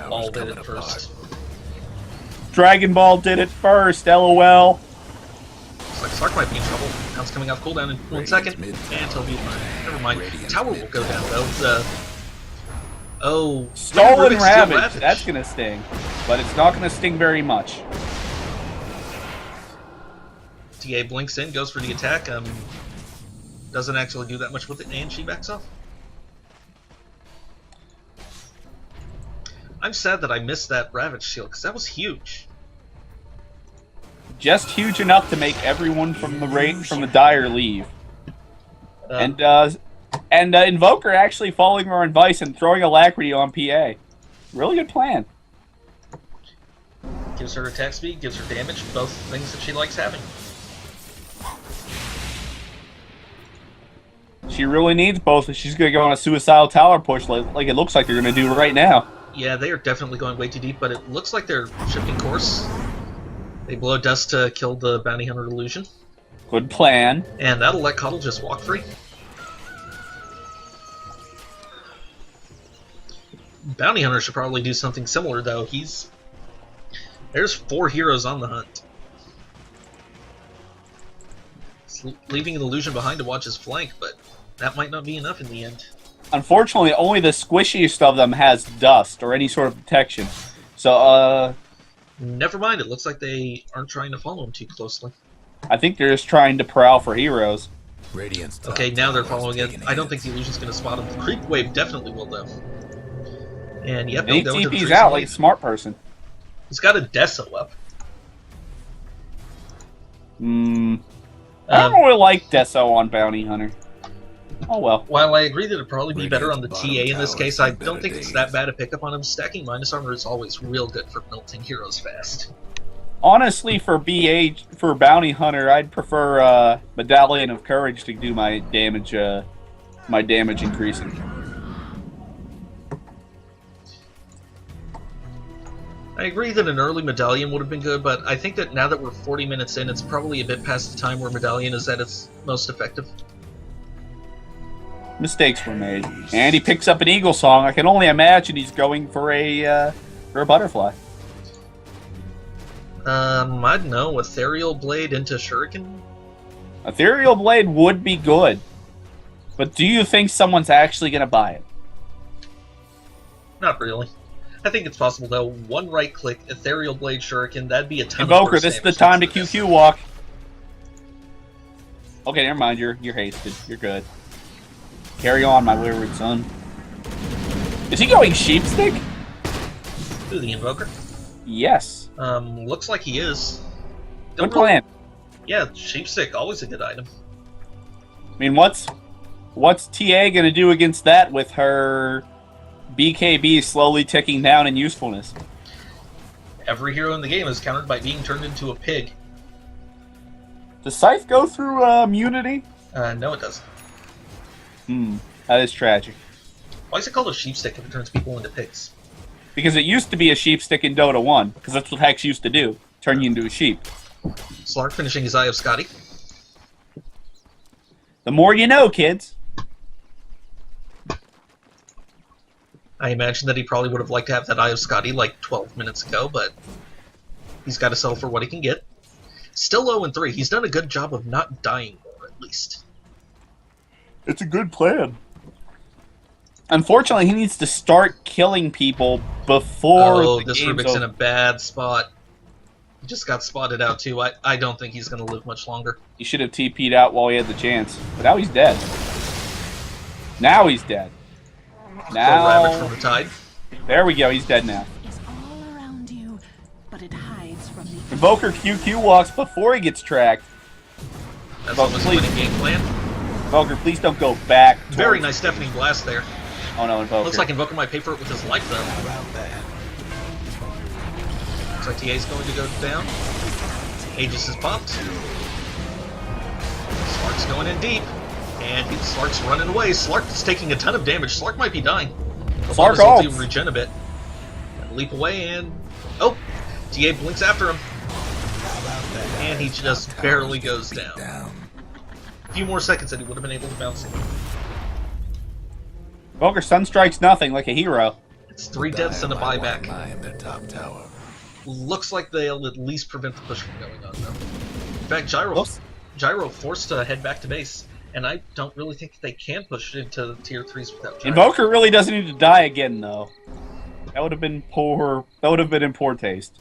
All did it first. Dragon Ball did it first, LOL. Looks like Slark might be in trouble. Now it's coming off cooldown in 1 second, and he'll be fine. Never mind. Tower will go down, though. Oh, Stolen Rubik's Steel Ravage. That's gonna sting, but it's not gonna sting very much. TA blinks in, goes for the attack. Doesn't actually do that much with it, and she backs off. I'm sad that I missed that Ravage shield, because that was huge. Just huge enough to make everyone from the Dire leave. And Invoker actually following our advice and throwing Alacrity on PA. Really good plan. Gives her attack speed, gives her damage, both things that she likes having. She really needs both if she's going to go on a suicidal tower push like it looks like they're going to do right now. Yeah, they are definitely going way too deep, but it looks like they're shifting course. They blow dust to kill the Bounty Hunter illusion. Good plan. And that'll let Coddle just walk free. Bounty Hunter should probably do something similar, though. There's 4 heroes on the hunt. He's leaving an illusion behind to watch his flank, but that might not be enough in the end. Unfortunately, only the squishiest of them has dust or any sort of protection. So, Never mind, it looks like they aren't trying to follow him too closely. I think they're just trying to prowl for heroes. Radiant's top Okay, now they're tower is following it. taking I don't think hits. the illusion's going to spot him. The creep wave definitely will, though. And yep, And he he'll go into the TP's trees out and like a leave. smart person. He's got a Deso up. I don't really like Deso on Bounty Hunter. Oh well. While I agree that it'd probably be better on the Radiant's TA bottom in this tower case, is I in don't better think it's days. that bad a pickup on him. Stacking minus armor is always real good for melting heroes fast. Honestly, for Bounty Hunter, I'd prefer Medallion of Courage to do my damage increasing. I agree that an early Medallion would have been good, but I think that now that we're 40 minutes in, it's probably a bit past the time where Medallion is at its most effective. Mistakes were made, and he picks up an Eagle Song. I can only imagine he's going for a butterfly. I don't know, Ethereal Blade into Shuriken? Ethereal Blade would be good, but do you think someone's actually going to buy it? Not really. I think it's possible, though. One right click, Ethereal Blade Shuriken, that'd be a ton of Invoker, burst this is the damage time to next this. QQ walk. Okay, never mind. You're hasted. You're good. Carry on, my wayward son. Is he going sheepstick? Who, the Invoker? Yes. Looks like he is. Good Don't really- plan. Yeah, Sheepstick, always a good item. I mean, what's TA gonna do against that with her BKB slowly ticking down in usefulness? Every hero in the game is countered by being turned into a pig. Does Scythe go through immunity? No, it doesn't. That is tragic. Why is it called a Sheepstick if it turns people into pigs? Because it used to be a sheepstick in Dota 1, because that's what Hex used to do. Turn you into a sheep. Slark finishing his Eye of Scotty. The more you know, kids. I imagine that he probably would have liked to have that Eye of Scotty like 12 minutes ago, but he's got to settle for what he can get. Still 0-3. He's done a good job of not dying more, at least. It's a good plan. Unfortunately, he needs to start killing people before Oh, the this game's Rubik's in a over. bad spot. He just got spotted out, too. I don't think he's going to live much longer. He should have TP'd out while he had the chance. But now he's dead. Now he's dead. Full Ravage from Now... the Tide. There we go, he's dead now. Is all around you, but it hides from the Invoker QQ walks before he gets tracked. That's Oh, almost a please. winning game plan. Invoker, please don't go back. Very towards- nice Deafening Blast there. Oh no, Invoker. Looks like Invoker might pay for it with his life, though. How about that? Looks like TA's going to go down. Aegis is popped. Slark's going in deep. And Slark's running away. Slark is taking a ton of damage. Slark might be dying. Slark His ulti will ults. regen a bit. Leap away and... Oh! TA blinks after him. How about that? And he just Top barely towers goes beat down. A few more seconds and he would have been able to bounce it. Invoker sunstrikes nothing like a hero. It's 3 deaths and a Dire might buyback. wanna mine their top tower. Looks like they'll at least prevent the push from going on, though. In fact, Oops. Gyro forced to head back to base. And I don't really think they can push it into tier 3s without Gyro. Invoker really doesn't need to die again, though. That would have been poor. That would have been in poor taste.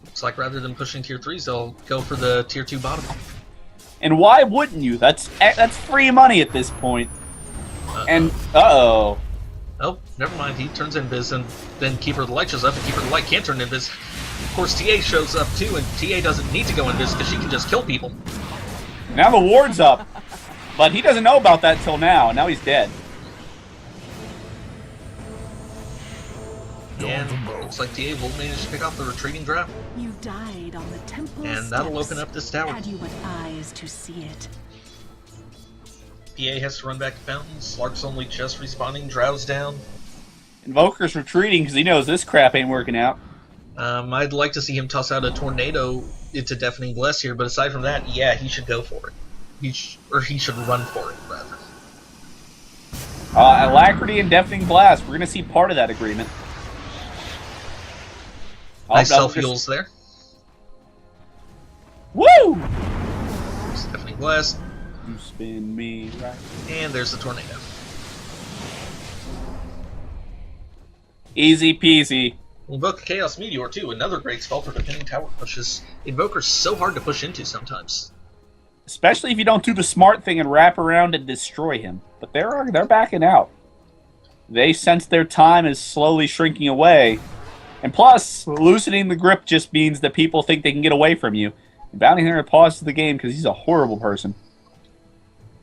Looks like rather than pushing tier 3s, they'll go for the tier 2 bottom. And why wouldn't you? That's free money at this point. And uh-oh. Oh, never mind. He turns invis, and then Keeper of the Light shows up, and Keeper of the Light can't turn invis. Of course, TA shows up too, and TA doesn't need to go invis because she can just kill people. Now the ward's up. But he doesn't know about that till now. Now he's dead. And looks like TA will manage to pick off the retreating draft. You died on the temple And that'll steps. open up this tower. Had you but eyes to see it. PA has to run back to Fountain. Slark's only just respawning. Drow's down. Invoker's retreating because he knows this crap ain't working out. I'd like to see him toss out a tornado into Deafening Bless here, but aside from that, yeah, he should go for it. He should run for it, rather. Alacrity and Deafening Blast. We're going to see part of that agreement. Nice self-heals there. Woo! There's Deafening Blast. You spin me right. And there's the tornado. Easy peasy. Invoke Chaos Meteor, too. Another great spell for defending tower pushes. Invoker's so hard to push into sometimes. Especially if you don't do the smart thing and wrap around and destroy him. But they're backing out. They sense their time is slowly shrinking away. And plus, loosening the grip just means that people think they can get away from you. And Bounty Hunter pauses the game because he's a horrible person.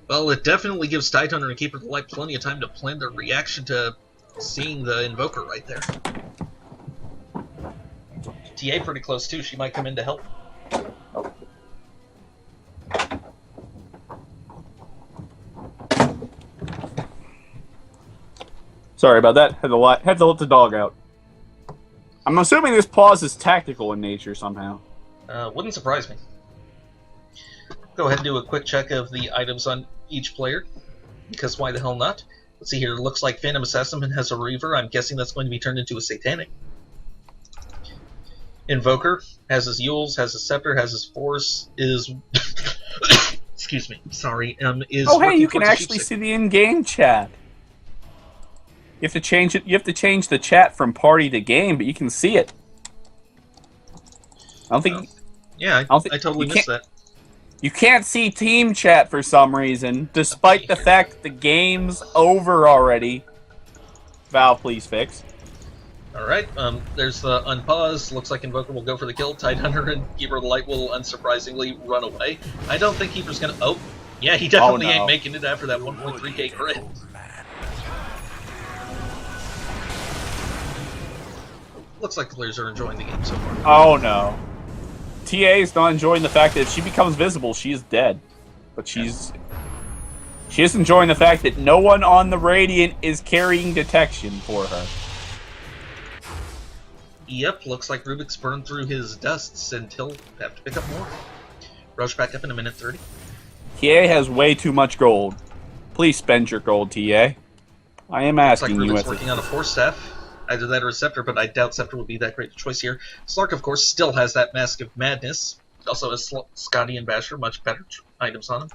Well, it definitely gives Tidehunter and Keeper of the Light plenty of time to plan their reaction to seeing the Invoker right there. TA pretty close too, she might come in to help. Sorry about that. Had to let the dog out. I'm assuming this pause is tactical in nature somehow. Wouldn't surprise me. Go ahead and do a quick check of the items on each player, because why the hell not? Let's see here, looks like Phantom Assassin has a Reaver. I'm guessing that's going to be turned into a Satanic. Invoker has his Yules, has his Scepter, has his Force, is... excuse me, sorry, is... Oh, hey, you working can towards a actually sheepstick. see the in-game chat. You have to change it. You have to change the chat from party to game, but you can see it. I don't think. Yeah, I totally missed that. You can't see team chat for some reason, despite the fact that the game's over already. Valve, please fix. Alright, there's the unpause. Looks like Invoker will go for the kill. Tidehunter and Keeper of the Light will unsurprisingly run away. I don't think Keeper's gonna... Oh, yeah, he definitely ain't making it after that 1.3k crit. Looks like the players are enjoying the game so far. Oh no. TA is not enjoying the fact that if she becomes visible, she is dead. But she is enjoying the fact that no one on the Radiant is carrying detection for her. Yep, looks like Rubik's burned through his dusts and he'll have to pick up more. Rush back up in a minute 30. TA has way too much gold. Please spend your gold, TA. I am asking Looks like you. Rubik's working on a Force Staff. Either that or a Scepter, but I doubt Scepter would be that great a choice here. Slark, of course, still has that Mask of Madness. Also has Scotty and Basher, much better items on him.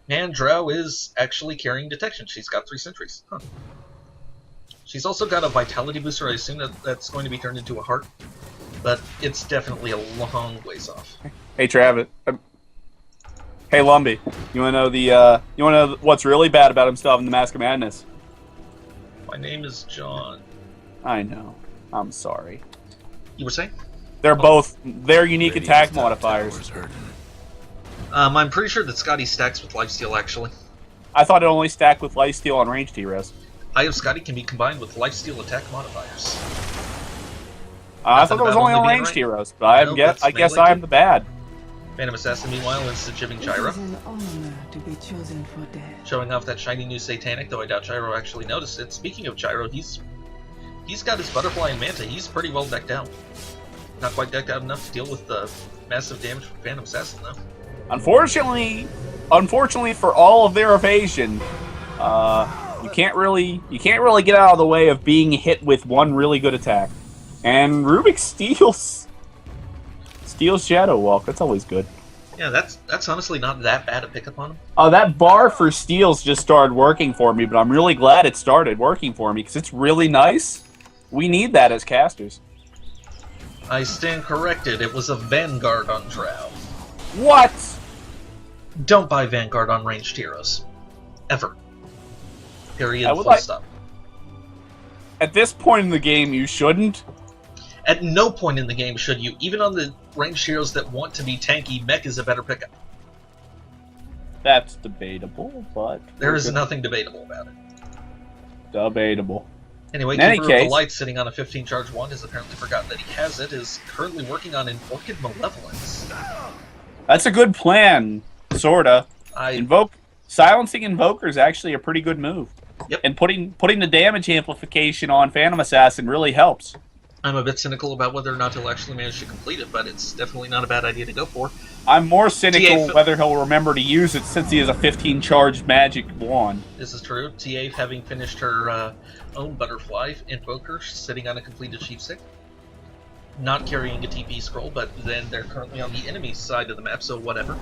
And Drow is actually carrying detection. She's got 3 sentries. Huh. She's also got a Vitality booster. I assume that's going to be turned into a heart. But it's definitely a long ways off. Hey, Travis. Hey, Lumbee. You wanna know you wanna know what's really bad about him still having the Mask of Madness? My name is John. I know. I'm sorry. You were saying? They're both their unique attack modifiers. I'm pretty sure that Scotty stacks with Lifesteal, actually. I thought it only stacked with Lifesteal on range T-Res. Eye of Scotty can be combined with Lifesteal attack modifiers. I thought it was only on range right? T-Res, but No, I guess that's I melee am the bad. Phantom Assassin, meanwhile, is the Jibbing Gyro. It is an honor to be chosen for death. Showing off that shiny new Satanic, though I doubt Gyro actually noticed it. Speaking of Gyro, he's got his Butterfly and Manta. He's pretty well decked out. Not quite decked out enough to deal with the massive damage from Phantom Assassin, though. Unfortunately for all of their evasion, you can't really get out of the way of being hit with one really good attack. And Rubik steals Steals Shadow Walk. That's always good. Yeah, that's honestly not that bad a pickup on him. Oh, that bar for steals just started working for me, but I'm really glad it started working for me because it's really nice. We need that as casters. I stand corrected. It was a Vanguard on Drow. What? Don't buy Vanguard on ranged heroes. Ever. Period. I would Full like- stop. At this point in the game, you shouldn't. At no point in the game should you. Even on the ranged heroes that want to be tanky, Mech is a better pickup. That's debatable, but... There is nothing debatable about it. Debatable. Anyway, In any Keeper of the case- Light, sitting on a 15 charge wand, has apparently forgotten that he has it, is currently working on an Orchid Malevolence. That's a good plan, sorta. I Silencing Invoker is actually a pretty good move. Yep. And putting the damage amplification on Phantom Assassin really helps. I'm a bit cynical about whether or not he'll actually manage to complete it, but it's definitely not a bad idea to go for. I'm more cynical TA whether he'll remember to use it since he has a 15 charge magic wand. This is true. TA, having finished her own Butterfly Invoker, sitting on a completed Sheep Stick. Not carrying a TP scroll, but then they're currently on the enemy side of the map, so whatever.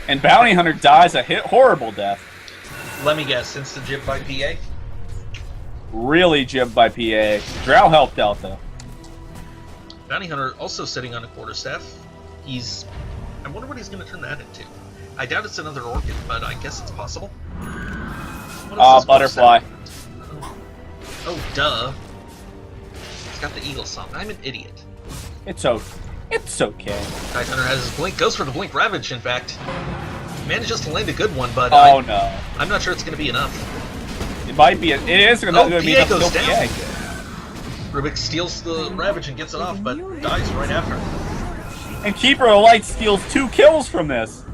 And Bounty Hunter dies a horrible death. Let me guess, instant jib by PA? Really jibbed by PA. Drow help Delta. Bounty Hunter also sitting on a quarterstaff. I wonder what he's going to turn that into. I doubt it's another Orchid, but I guess it's possible. What is this Butterfly. quarterstaff? Oh, duh. It's got the Eagle song. I'm an idiot. It's okay. It's okay. Kite Hunter has his blink. Goes for the blink Ravage, in fact. Manages to land a good one, but Oh no. I'm not sure it's going to be enough. It might be. It is going to be PA enough goes to kill down. PA. Rubik steals the Ravage and gets it off, but dies right after. And Keeper of the Light steals 2 kills from this.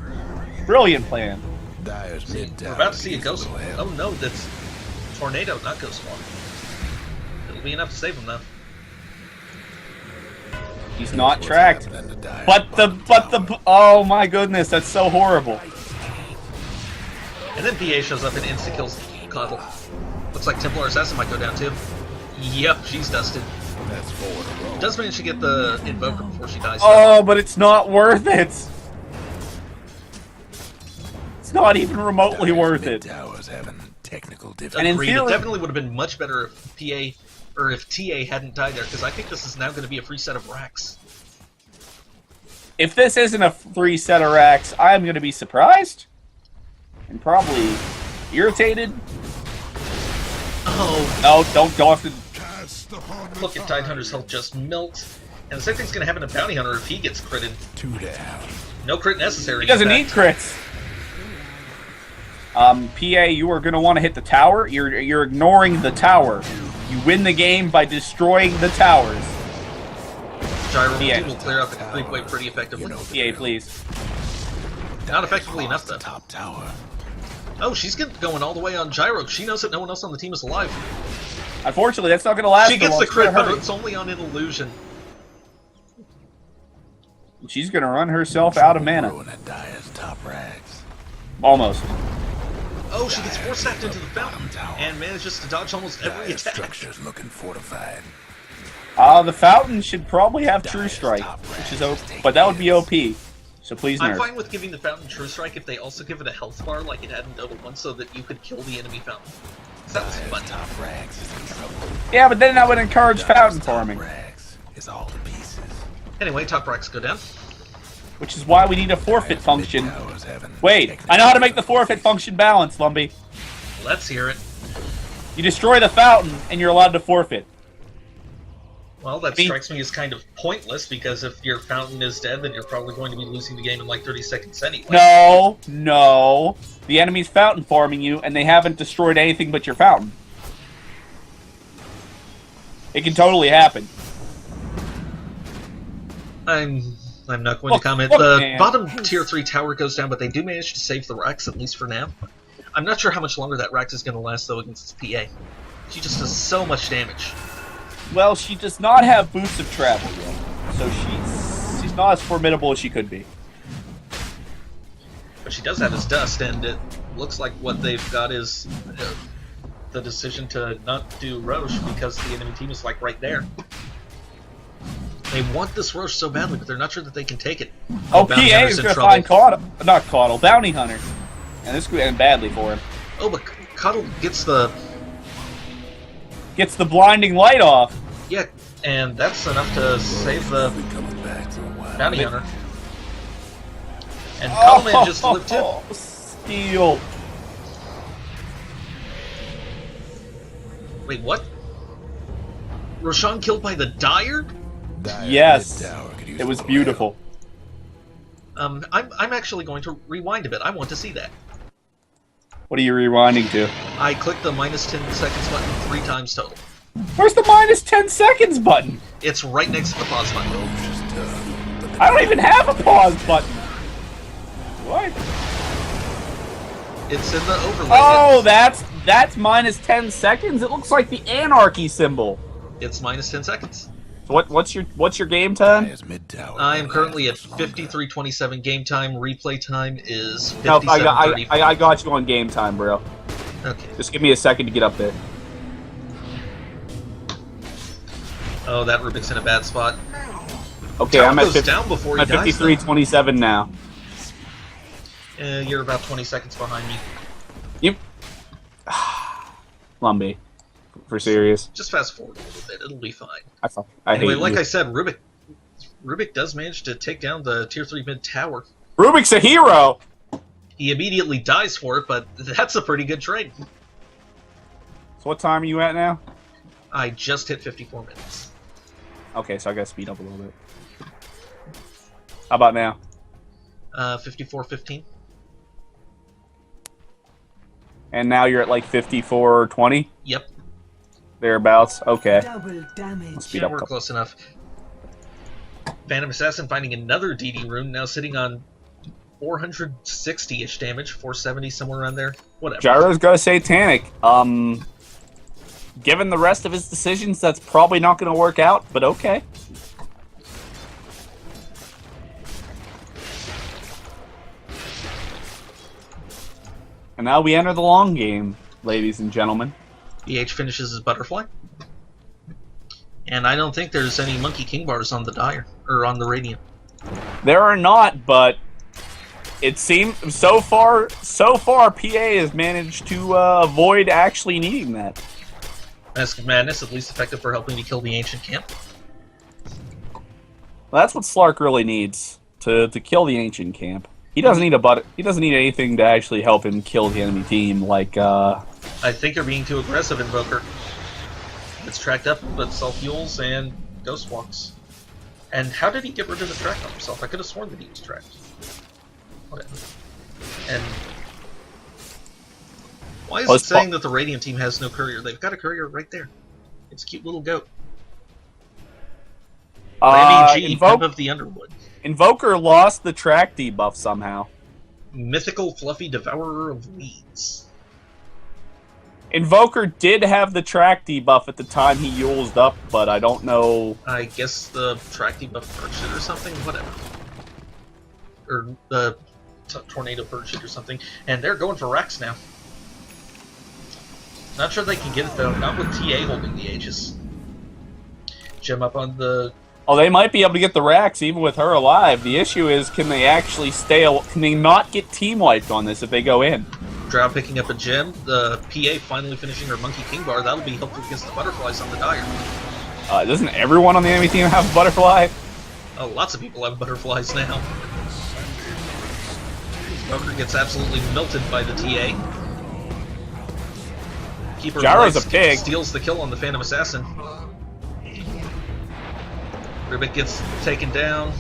Brilliant plan. Dyer's mid We're about to see a Ghost. Oh no, that's Tornado, not Ghost Wall. It'll be enough to save him, though. He's not tracked. But the oh my goodness, that's so horrible. And then PA shows up and insta-kills Coddle. Looks like Templar Assassin might go down, too. Yep, she's dusted. That's 4 in a row. Does manage to get the Invoker before she dies. Oh, but it's not worth it. It's not even remotely worth it. Towers having technical And in difficulties. Agreed. It theory- definitely would have been much better if PA, or if TA hadn't died there, because I think this is now going to be a free set of racks. If this isn't a 3 set of racks, I'm going to be surprised. And probably irritated. Oh, No, don't have to. look at Tidehunter's health just melt. And the same thing's going to happen to Bounty Hunter if he gets critted. 2 down. No crit necessary. He doesn't in need fact. crits. PA, you are going to want to hit the tower. You're ignoring the tower. You win the game by destroying the towers. Gyro Yeah. will clear out the creep wave pretty effectively. PA, please. Not effectively enough, though. Top tower. Oh, she's going all the way on Gyro. She knows that no one else on the team is alive. Unfortunately, that's not going to last. She for gets long. the It's gonna crit, but hurt. it's only on an illusion. She's going to run herself out of mana. Ruin at Dyer's top rags. Almost. Oh, she gets force-stacked into the fountain and manages to dodge almost every Dyer's attack. structure's looking fortified. The Fountain should probably have True Strike, which is OP, but that would be OP. So please I'm nerf. fine with giving the fountain True Strike if they also give it a health bar like it had in Dota 1 so that you could kill the enemy fountain. That was Dyer's fun. top rags is in trouble. Yeah, but then I would encourage Fountain Dyer's top farming, rags is all to pieces. Anyway, top racks go down. which is why we need a forfeit function. Towers having Wait, I know how to make the forfeit function balance, Lumbee. Let's hear it. You destroy the Fountain, and you're allowed to forfeit. Well, that I mean- strikes me as kind of pointless because if your fountain is dead, then you're probably going to be losing the game in like 30 seconds anyway. No. The enemy's Fountain farming you, and they haven't destroyed anything but your Fountain. It can totally happen. I'm not going Look, to comment. look, The man. bottom tier 3 tower goes down, but they do manage to save the racks, at least for now. I'm not sure how much longer that rack is going to last, though, against this PA. She just does so much damage. Well, she does not have boots of travel yet, so she's not as formidable as she could be. But she does have his dust, and it looks like what they've got is the decision to not do Roche because the enemy team is like right there. They want this rush so badly, but they're not sure that they can take it. Oh, Bounty PA Hunter's is in going to trouble. find not Caudle, Bounty Hunter. And this could end badly for him. Oh, but Cuddle gets the... Gets the blinding light off. Yeah, and that's enough to save the Coming back for a while. Bounty Hunter. And Cuddle manages to live too. Steal. Wait, what? Roshan killed by the Dire? Dire Yes. mid-tower could use It was more beautiful. I'm actually going to rewind a bit. I want to see that. What are you rewinding to? I clicked the minus 10 seconds button 3 times total. Where's the minus 10 seconds button? It's right next to the pause button. help. Just tough, but I don't even have a pause button. What? It's in the overlay. Oh, that's minus 10 seconds. It looks like the anarchy symbol. It's minus 10 seconds. So what's your game time? Dire's mid-tower I am won't currently at last much longer. 53:27 game time. Replay time is No, 57:34. I got you on game time, bro. Okay. Just give me a second to get up there. Oh, that Rubik's in a bad spot. Okay, Tower I'm at goes 50, down before I'm he at dies, 53:27 now. You're about 20 seconds behind me. Yep. Lumby. For serious. Just fast forward a little bit. It'll be fine. I Anyway, hate like you. I said, Rubik does manage to take down the tier 3 mid tower. Rubik's a hero! He immediately dies for it, but that's a pretty good trade. So what time are you at now? I just hit 54 minutes. Okay, so I gotta speed up a little bit. How about now? 54:15. And now you're at like 54:20? Yep. Thereabouts? Okay. Double damage. Speed Yeah, up. we're close enough. Phantom Assassin finding another DD rune, now sitting on 460-ish damage, 470, somewhere around there. Whatever. Gyro's got a satanic. Given the rest of his decisions, that's probably not going to work out, but okay. And now we enter the long game, ladies and gentlemen. BH finishes his butterfly. And I don't think there's any Monkey King bars on the Dire, or on the Radiant. There are not, but it seems so far PA has managed to avoid actually needing that. Mask of Madness, at least effective for helping me kill the Ancient Camp. Well, that's what Slark really needs to kill the Ancient Camp. He doesn't need he doesn't need anything to actually help him kill the enemy team, like I think you're being too aggressive, Invoker. It's tracked up with self-fuels and ghost walks. And how did he get rid of the track on himself? I could have sworn that he was tracked. Whatever. And why is Well, it saying that the Radiant team has no courier? They've got a courier right there. It's a cute little goat. MEG, Pimp of the Underwood. Invoker lost the track debuff somehow. Mythical Fluffy Devourer of Weeds. Invoker did have the track debuff at the time he used up, but I don't know. I guess the track debuff purged it or something? Whatever. Or the tornado purged it or something. And they're going for Rex now. Not sure they can get it though, not with TA holding the Aegis. Gem up on the... Oh, they might be able to get the Rax even with her alive. The issue is, can they actually can they not get team wiped on this if they go in? Drow picking up a gem, the PA finally finishing her Monkey King bar, that'll be helpful against the butterflies on the Dire. Doesn't everyone on the enemy team have a butterfly? Oh, lots of people have butterflies now. Joker gets absolutely melted by the TA. Keeper Gyro's Light a pig. steals the kill on the Phantom Assassin. Rubik gets taken down.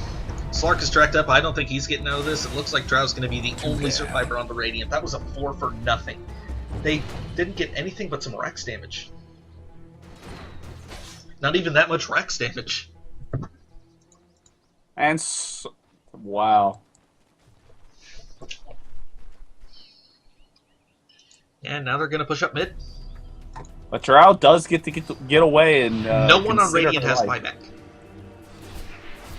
Slark is tracked up. I don't think he's getting out of this. It looks like Drow's going to be the only survivor on the Radiant. That was a 4 for nothing. They didn't get anything but some Rex damage. Not even that much Rex damage. And wow. And now they're going to push up mid. But Drow does get to get away and No one on consider Radiant her has life. buyback.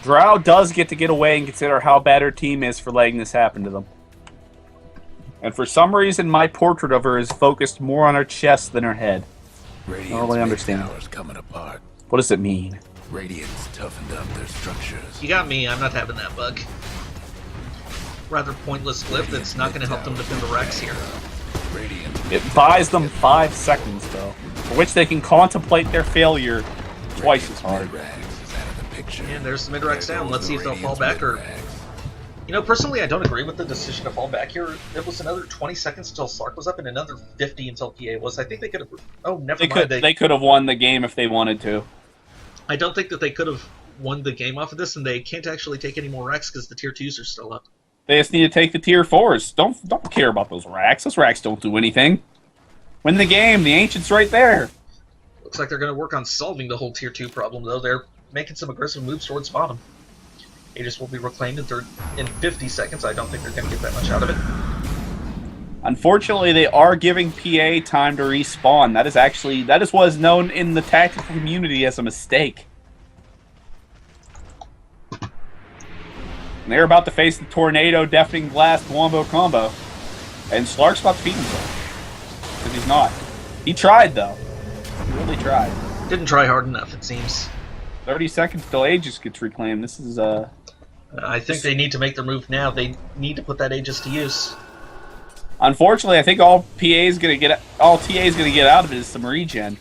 Drow does get to get away and consider how bad her team is for letting this happen to them. And for some reason, my portrait of her is focused more on her chest than her head. Radiant's I don't really understand. mid-tower's coming apart. What does it mean? Radiant's toughened up their structures. You got me, I'm not having that bug. Rather pointless glyph that's not going to help them defend the Rex here. Radiant. It buys them 5 seconds, though, for which they can contemplate their failure twice as hard. Mid-Rags is out of the picture. And there's the mid-Rex There down. goes Let's see if the they'll fall Radiant's back or... mid-Rags. You know, personally, I don't agree with the decision to fall back here. It was another 20 seconds until Slark was up and another 50 until PA was. I think they could have... Oh, never mind. They could have won the game if they wanted to. I don't think that they could have won the game off of this, and they can't actually take any more Rex because the tier 2s are still up. They just need to take the tier 4s. Don't care about those racks. Those racks don't do anything. Win the game. The Ancient's right there. Looks like they're going to work on solving the whole tier 2 problem, though. They're making some aggressive moves towards bottom. Aegis will be reclaimed in 50 seconds. I don't think they're going to get that much out of it. Unfortunately, they are giving PA time to respawn. That is what is known in the tactical community as a mistake. And they're about to face the Tornado Deafening Blast Wombo combo. And Slark's about to feed himself. Because he's not. He tried, though. He really tried. Didn't try hard enough, it seems. 30 seconds till Aegis gets reclaimed. This is, I think they need to make their move now. They need to put that Aegis to use. Unfortunately, I think all TA is gonna get out of it is some regen.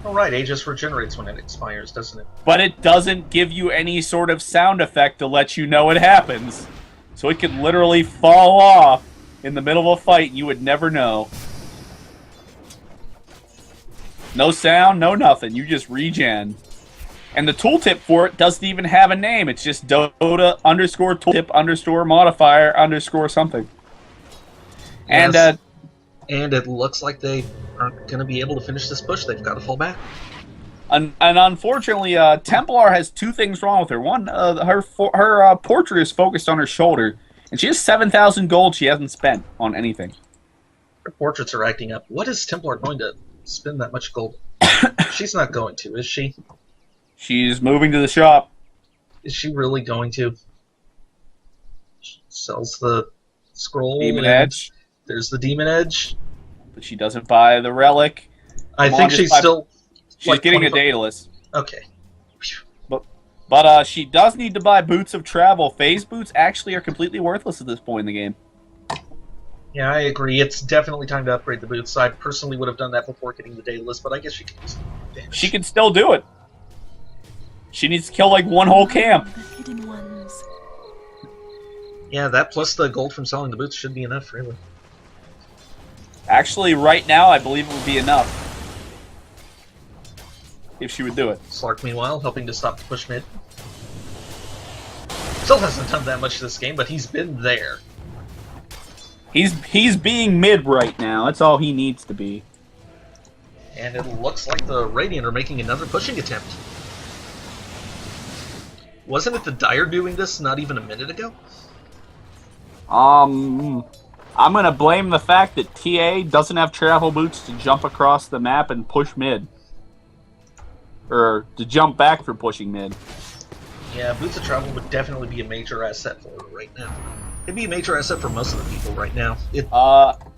Alright, Aegis regenerates when it expires, doesn't it? But it doesn't give you any sort of sound effect to let you know it happens. So it could literally fall off in the middle of a fight and you would never know. No sound, no nothing. You just regen. And the tooltip for it doesn't even have a name. It's just Dota underscore tooltip underscore modifier underscore something. Yes. And it looks like they aren't going to be able to finish this push. They've got to fall back. And unfortunately, Templar has 2 things wrong with her. One, her portrait is focused on her shoulder, and she has 7,000 gold she hasn't spent on anything. Her portraits are acting up. What is Templar going to spend that much gold? She's not going to, is she? She's moving to the shop. Is she really going to? She sells the scroll. Demon Edge. There's the Demon Edge. But she doesn't buy the relic. I think she's still... She's like getting a 25 Daedalus. Okay. But she does need to buy Boots of Travel. Phase Boots actually are completely worthless at this point in the game. Yeah, I agree. It's definitely time to upgrade the boots. I personally would have done that before getting the Daedalus, but I guess she can use damage. She can still do it. She needs to kill like one whole camp. The hidden ones. Yeah, that plus the gold from selling the boots should be enough, really. Actually, right now, I believe it would be enough. If she would do it. Slark, meanwhile, helping to stop the push mid. Still hasn't done that much this game, but he's been there. He's being mid right now. That's all he needs to be. And it looks like the Radiant are making another pushing attempt. Wasn't it the Dire doing this not even a minute ago? I'm gonna blame the fact that TA doesn't have travel boots to jump across the map and push mid. Or to jump back for pushing mid. Yeah, Boots of Travel would definitely be a major asset for her right now. It'd be a major asset for most of the people right now.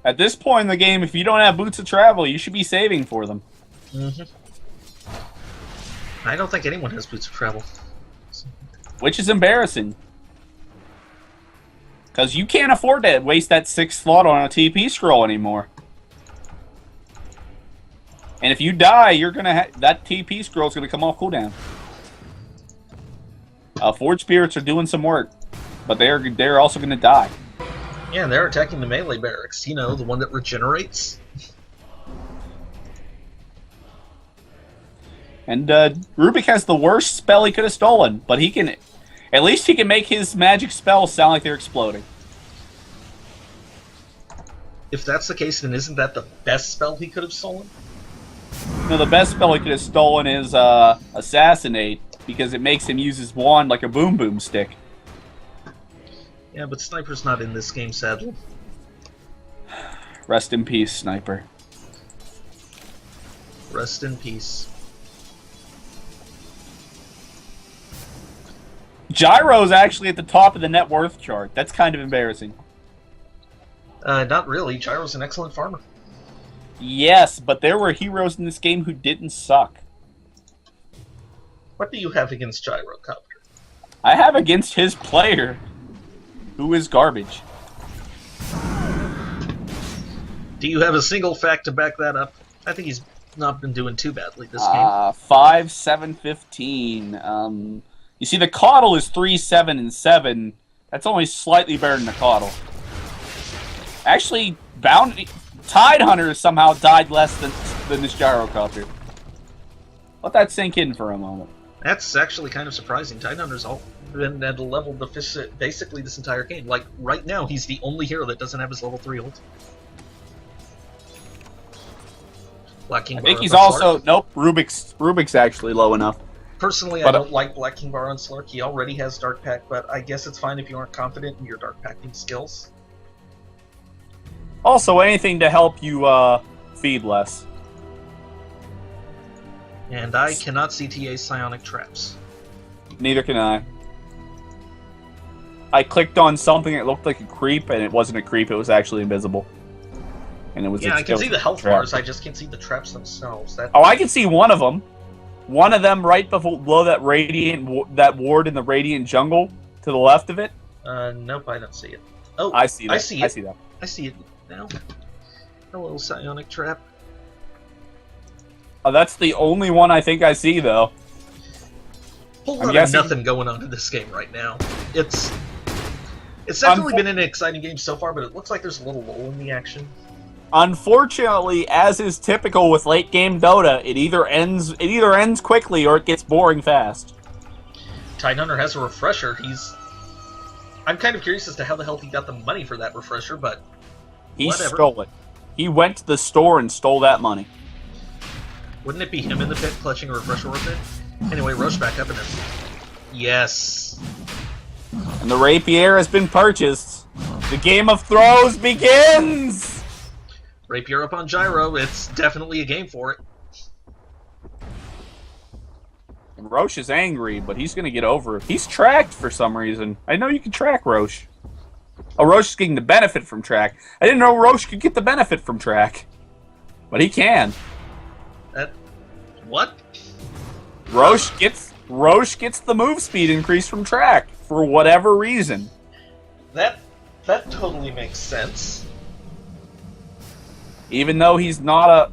At this point in the game, if you don't have Boots of Travel, you should be saving for them. I don't think anyone has Boots of Travel. Which is embarrassing. Because you can't afford to waste that 6th slot on a TP scroll anymore. And if you die, you're gonna that TP scroll is gonna come off cooldown. Forge Spirits are doing some work, but they're also gonna die. Yeah, and they're attacking the melee barracks. You know, the one that regenerates. And Rubik has the worst spell he could have stolen, but at least he can make his magic spells sound like they're exploding. If that's the case, then isn't that the best spell he could have stolen? No, the best spell he could have stolen is Assassinate, because it makes him use his wand like a boom boom stick. Yeah, but Sniper's not in this game, sadly. Rest in peace, Sniper. Rest in peace. Gyro's actually at the top of the net worth chart. That's kind of embarrassing. Not really. Gyro's an excellent farmer. Yes, but there were heroes in this game who didn't suck. What do you have against Gyrocopter? I have against his player, who is garbage. Do you have a single fact to back that up? I think he's not been doing too badly this game. 5, 7, 15. You see, the Caudle is 3, 7, and 7. That's only slightly better than the Caudle. Actually, Tidehunter somehow died less than this Gyrocopter. Let that sink in for a moment. That's actually kind of surprising. Tidehunter's all been at a level deficient basically this entire game. Like, right now, he's the only hero that doesn't have his level 3 ult. Black King I think Bar he's on also... Slark. Nope, Rubik's actually low enough. Personally, I don't like Black King Bar on Slark. He already has Dark Pack, but I guess it's fine if you aren't confident in your Dark Packing skills. Also, anything to help you feed less. And I cannot CTA Psionic Traps. Neither can I. I clicked on something that looked like a creep, and it wasn't a creep, it was actually invisible. And it was Yeah, I can see the health bars, I just can't see the traps themselves. Oh, I can see one of them. One of them right below that that ward in the Radiant Jungle, to the left of it. Nope, I don't see it. Oh, I see that. I see it. I see that. I see it now. Hello, Psionic Trap. Oh, that's the only one I think I see, though. Whole lot of nothing going on in this game right now. It's definitely been an exciting game so far, but it looks like there's a little lull in the action. Unfortunately, as is typical with late game Dota, it either ends quickly or it gets boring fast. Tidehunter has a refresher. I'm kind of curious as to how the hell he got the money for that refresher, but he whatever. Stole it. He went to the store and stole that money. Wouldn't it be him in the pit clutching a refresher ornament? Anyway, Roche back up in it. Yes. And the rapier has been purchased. The game of throws begins! Rapier up on Gyro. It's definitely a game for it. And Roche is angry, but he's going to get over it. He's tracked for some reason. I know you can track Roche. Oh, Roche is getting the benefit from track. I didn't know Roche could get the benefit from track. But he can. What? Roche gets the move speed increase from track for whatever reason. That totally makes sense. Even though he's not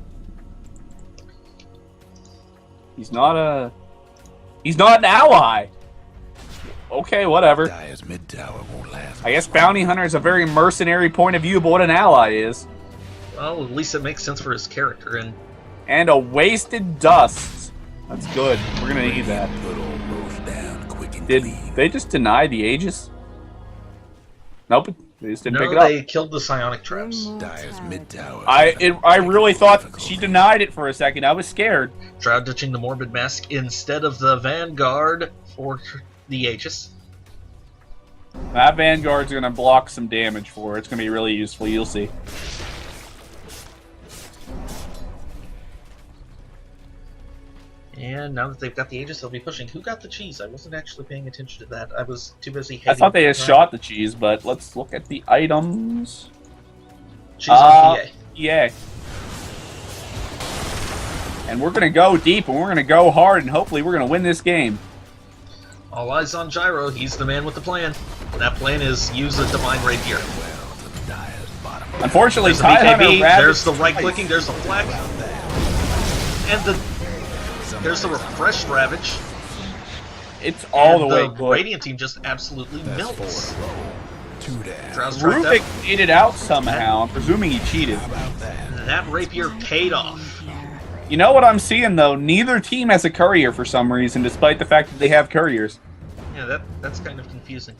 an ally. Okay, whatever. Dire's mid tower won't last. I guess Bounty Hunter is a very mercenary point of view of what an ally is. Well, at least it makes sense for his character, And a wasted dust. That's good. We're gonna need that. Put old Roche down quick and Did clean. they just deny the Aegis? Nope, they just didn't pick it no, up. they killed the Psionic Traps. Dire's mid tower. I really thought she denied it for a second. I was scared. Shroud ditching the Morbid Mask instead of the Vanguard for the Aegis. That Vanguard's gonna block some damage for her. It's gonna be really useful. You'll see. And now that they've got the Aegis, they'll be pushing. Who got the cheese? I wasn't actually paying attention to that. I was too busy. I thought they just shot the cheese, but let's look at the items. Cheese on PA. Yeah. And we're gonna go deep, and we're gonna go hard, and hopefully we're gonna win this game. All eyes on Gyro. He's the man with the plan. That plan is use a Divine Rapier. Unfortunately, There's the BKB, there's the right-clicking, there's the flag. And there's the refreshed Ravage. It's all the way the good. Radiant team just absolutely melts. Rubik made it out somehow. I'm presuming he cheated. That Rapier paid off. You know what I'm seeing, though? Neither team has a courier for some reason, despite the fact that they have couriers. Yeah, that's kind of confusing.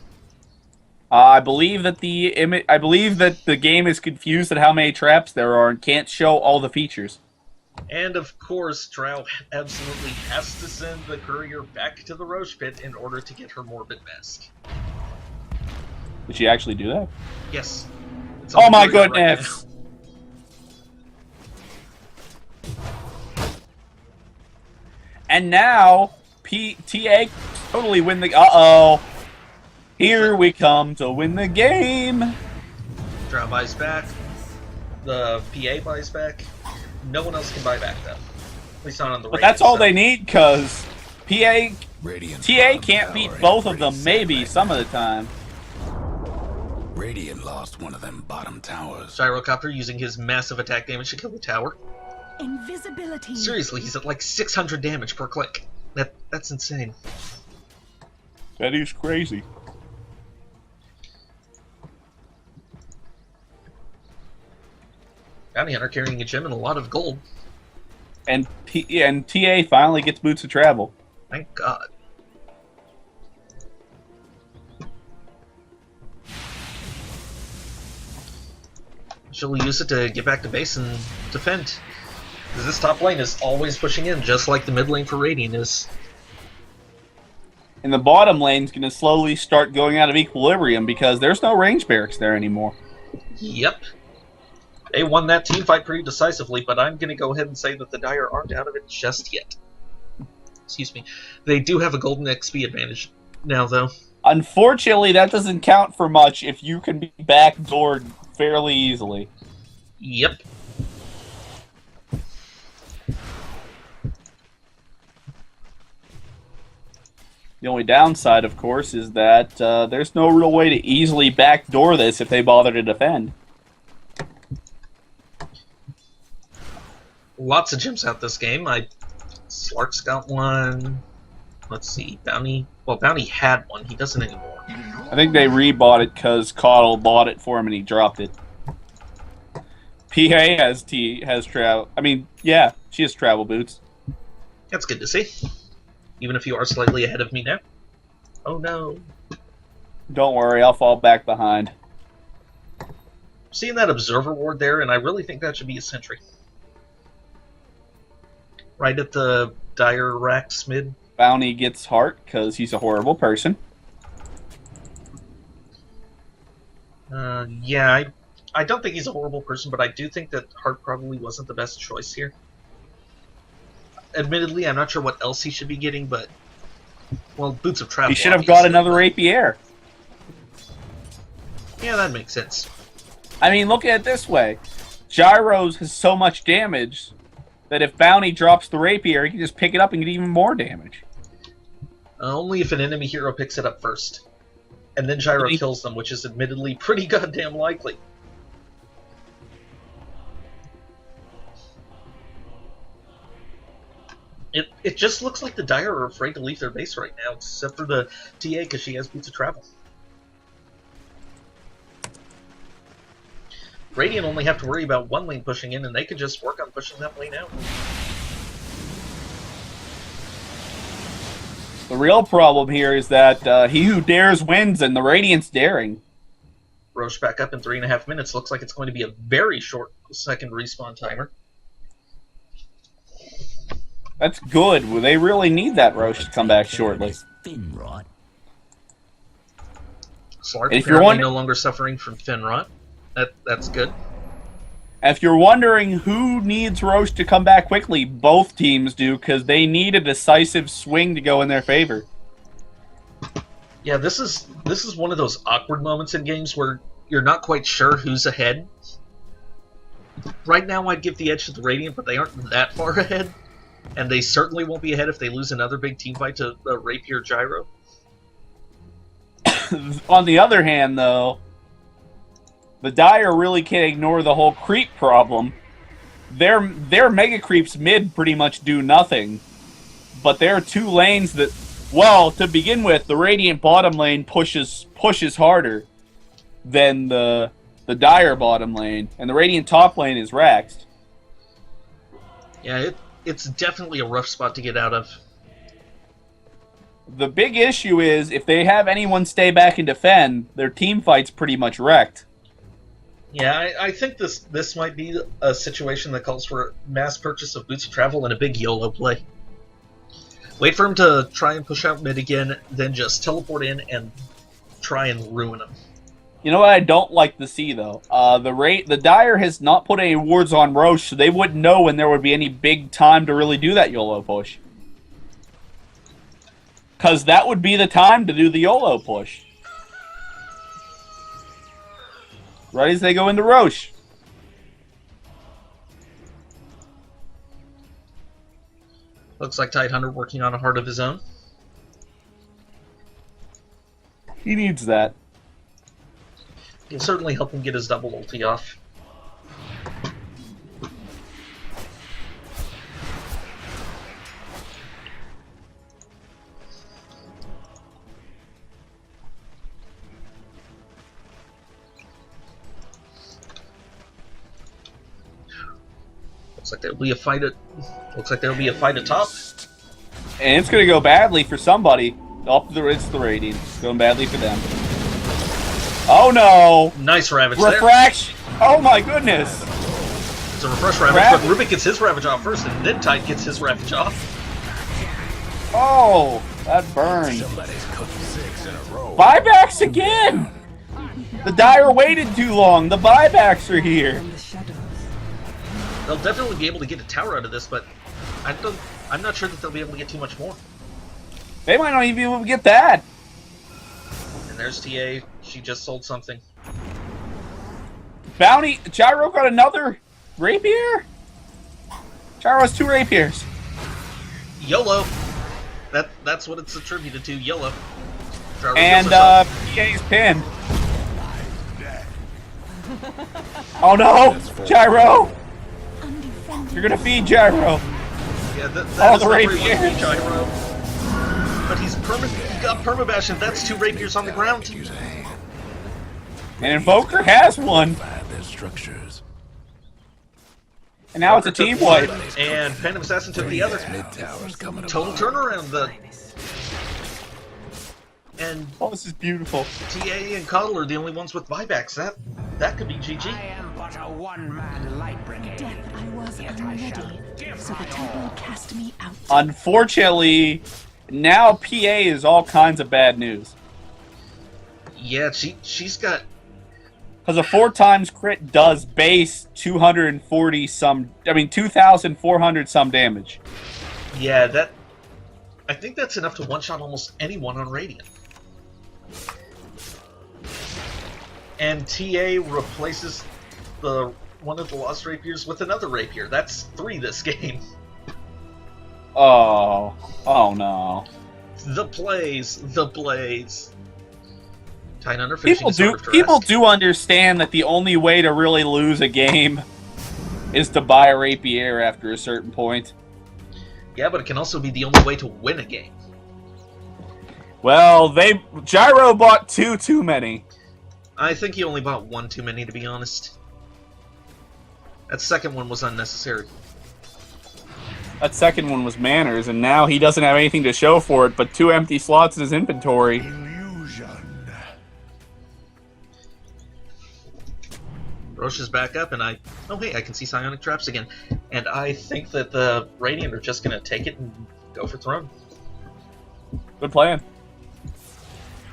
I believe that the game is confused at how many traps there are and can't show all the features. And of course, Drow absolutely has to send the courier back to the Roche Pit in order to get her Morbid Mask. Did she actually do that? Yes. It's Oh on my the courier right goodness! And now, TA totally win the... Uh-oh. Here we come to win the game. Drow buys back. The PA buys back. no one else can buy back, though. At least not on the But Radiant that's all side. they need, because Radiant's TA bottom can't tower beat is both of pretty them, set maybe, right some now. of the time. Radiant lost one of them bottom towers. Gyrocopter using his massive attack damage to kill the tower. Invisibility. Seriously, he's at like 600 damage per click. That's insane. That is crazy. Bounty Hunter carrying a gem and a lot of gold. And TA finally gets boots of travel. Thank God. She'll use it to get back to base and defend. Because this top lane is always pushing in, just like the mid lane for Radiant is. And the bottom lane's going to slowly start going out of equilibrium because there's no range barracks there anymore. Yep. They won that team fight pretty decisively, but I'm going to go ahead and say that the Dire aren't out of it just yet. Excuse me. They do have a golden XP advantage now, though. Unfortunately, that doesn't count for much if you can be backdoored fairly easily. Yep. The only downside, of course, is that there's no real way to easily backdoor this if they bother to defend. Lots of gems out this game. Slark's got one. Let's see. Bounty. Well, Bounty had one. He doesn't anymore. I think they rebought it because Coddle bought it for him and he dropped it. PA has travel. I mean, yeah, she has travel boots. That's good to see. Even if you are slightly ahead of me now. Oh no. Don't worry, I'll fall back behind. Seeing that observer ward there, and I really think that should be a sentry. Right at the Dire Rack's mid. Bounty gets heart because he's a horrible person. Yeah, I don't think he's a horrible person, but I do think that Hart probably wasn't the best choice here. Admittedly, I'm not sure what else he should be getting, but... Well, Boots of Travel. He should have got another rapier. Yeah, that makes sense. I mean, look at it this way. Gyros has so much damage that if Bounty drops the rapier, he can just pick it up and get even more damage. Only if an enemy hero picks it up first. And then Gyro kills them, which is admittedly pretty goddamn likely. It just looks like the Dire are afraid to leave their base right now, except for the TA because she has Boots of Travel. Radiant only have to worry about one lane pushing in, and they can just work on pushing that lane out. The real problem here is that he who dares wins, and the Radiant's daring. Roche back up in 3.5 minutes. Looks like it's going to be a very short second respawn timer. That's good. Well, they really need that Roche to come back shortly. Fin rot. Slark If you're apparently no longer suffering from fin rot. That's good. If you're wondering who needs Roche to come back quickly, both teams do, because they need a decisive swing to go in their favor. Yeah, this is one of those awkward moments in games where you're not quite sure who's ahead. Right now, I'd give the edge to the Radiant, but they aren't that far ahead. And they certainly won't be ahead if they lose another big team fight to Rapier Gyro. On the other hand, though, the Dire really can't ignore the whole creep problem. Their mega creeps mid pretty much do nothing. But there are two lanes that, well, to begin with, the Radiant bottom lane pushes harder than the Dire bottom lane. And the Radiant top lane is Raxed. Yeah, it's definitely a rough spot to get out of. The big issue is, if they have anyone stay back and defend, their team fight's pretty much wrecked. Yeah, I think this might be a situation that calls for mass purchase of Boots of Travel and a big YOLO play. Wait for him to try and push out mid again, then just teleport in and try and ruin him. You know what I don't like to see, though? The Dire has not put any wards on Roche, so they wouldn't know when there would be any big time to really do that YOLO push. Because that would be the time to do the YOLO push. Right as they go into Roche. Looks like Tidehunter working on a heart of his own. He needs that. Can certainly help him get his double ulti off. Looks like there'll be a fight at top. And it's going to go badly for somebody. It's the Radiant. It's going badly for them. Oh no! Nice Ravage there. Refraction! Oh my goodness! It's a refresh Ravage, but Rubik gets his Ravage off first, and then Tide gets his Ravage off. Oh, that burned. Somebody's cooked 6 in a row. Buybacks again! The Dire waited too long. The buybacks are here. From the shadows. They'll definitely be able to get a tower out of this, but I'm not sure that they'll be able to get too much more. They might not even be able to get that. And there's TA. She just sold something. Bounty. Gyro got another rapier? Gyro has 2 rapiers. YOLO. That's what it's attributed to. YOLO. Gyro And kills herself. PA's pinned. Oh no! Gyro! You're gonna feed Gyro. Yeah, that Oh, is the not very rapier. lucky, Gyro. But he got permabash, and that's 2 rapiers on the ground. Use a hand. And Invoker has one. Find their structures. And now it's a team wipe. And Phantom Assassin took the other. Mid tower's coming Total apart. turnaround. And Oh, this is beautiful. TA and Coddle are the only ones with buybacks. That could be GG. I am but a one-man light brigade. Death, I was unready, so the temple cast me out. Unfortunately, now PA is all kinds of bad news. Yeah, she's got. Because a 4 times crit does base 240 some, 2,400 some damage. Yeah, I think that's enough to one-shot almost anyone on Radiant. And TA replaces one of the lost rapiers with another rapier. That's 3 this game. Oh no. The plays. Tidehunter finishing People do understand that the only way to really lose a game is to buy a rapier after a certain point. Yeah, but it can also be the only way to win a game. Well, Gyro bought 2 too many. I think he only bought 1 too many, to be honest. That second one was unnecessary. That second one was manners, and now he doesn't have anything to show for it but 2 empty slots in his inventory. Illusion. Roche is back up, and oh hey, I can see Psionic Traps again. And I think that the Radiant are just going to take it and go for Throne. Good plan.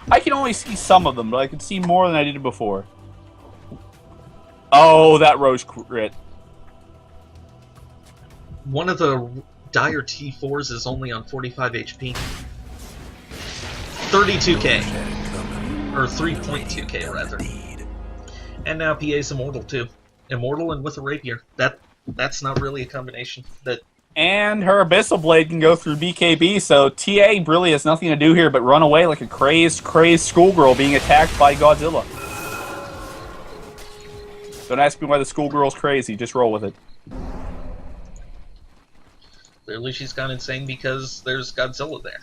I can only see some of them, but I can see more than I did before. Oh, that Roche crit. One of the Dire T4s is only on 45 HP. 32k. Or 3.2k, rather. And now PA's Immortal, too. Immortal and with a Rapier. That's not really a combination. And her Abyssal Blade can go through BKB, so TA really has nothing to do here but run away like a crazed schoolgirl being attacked by Godzilla. Don't ask me why the schoolgirl's crazy, just roll with it. Clearly she's gone insane because there's Godzilla there.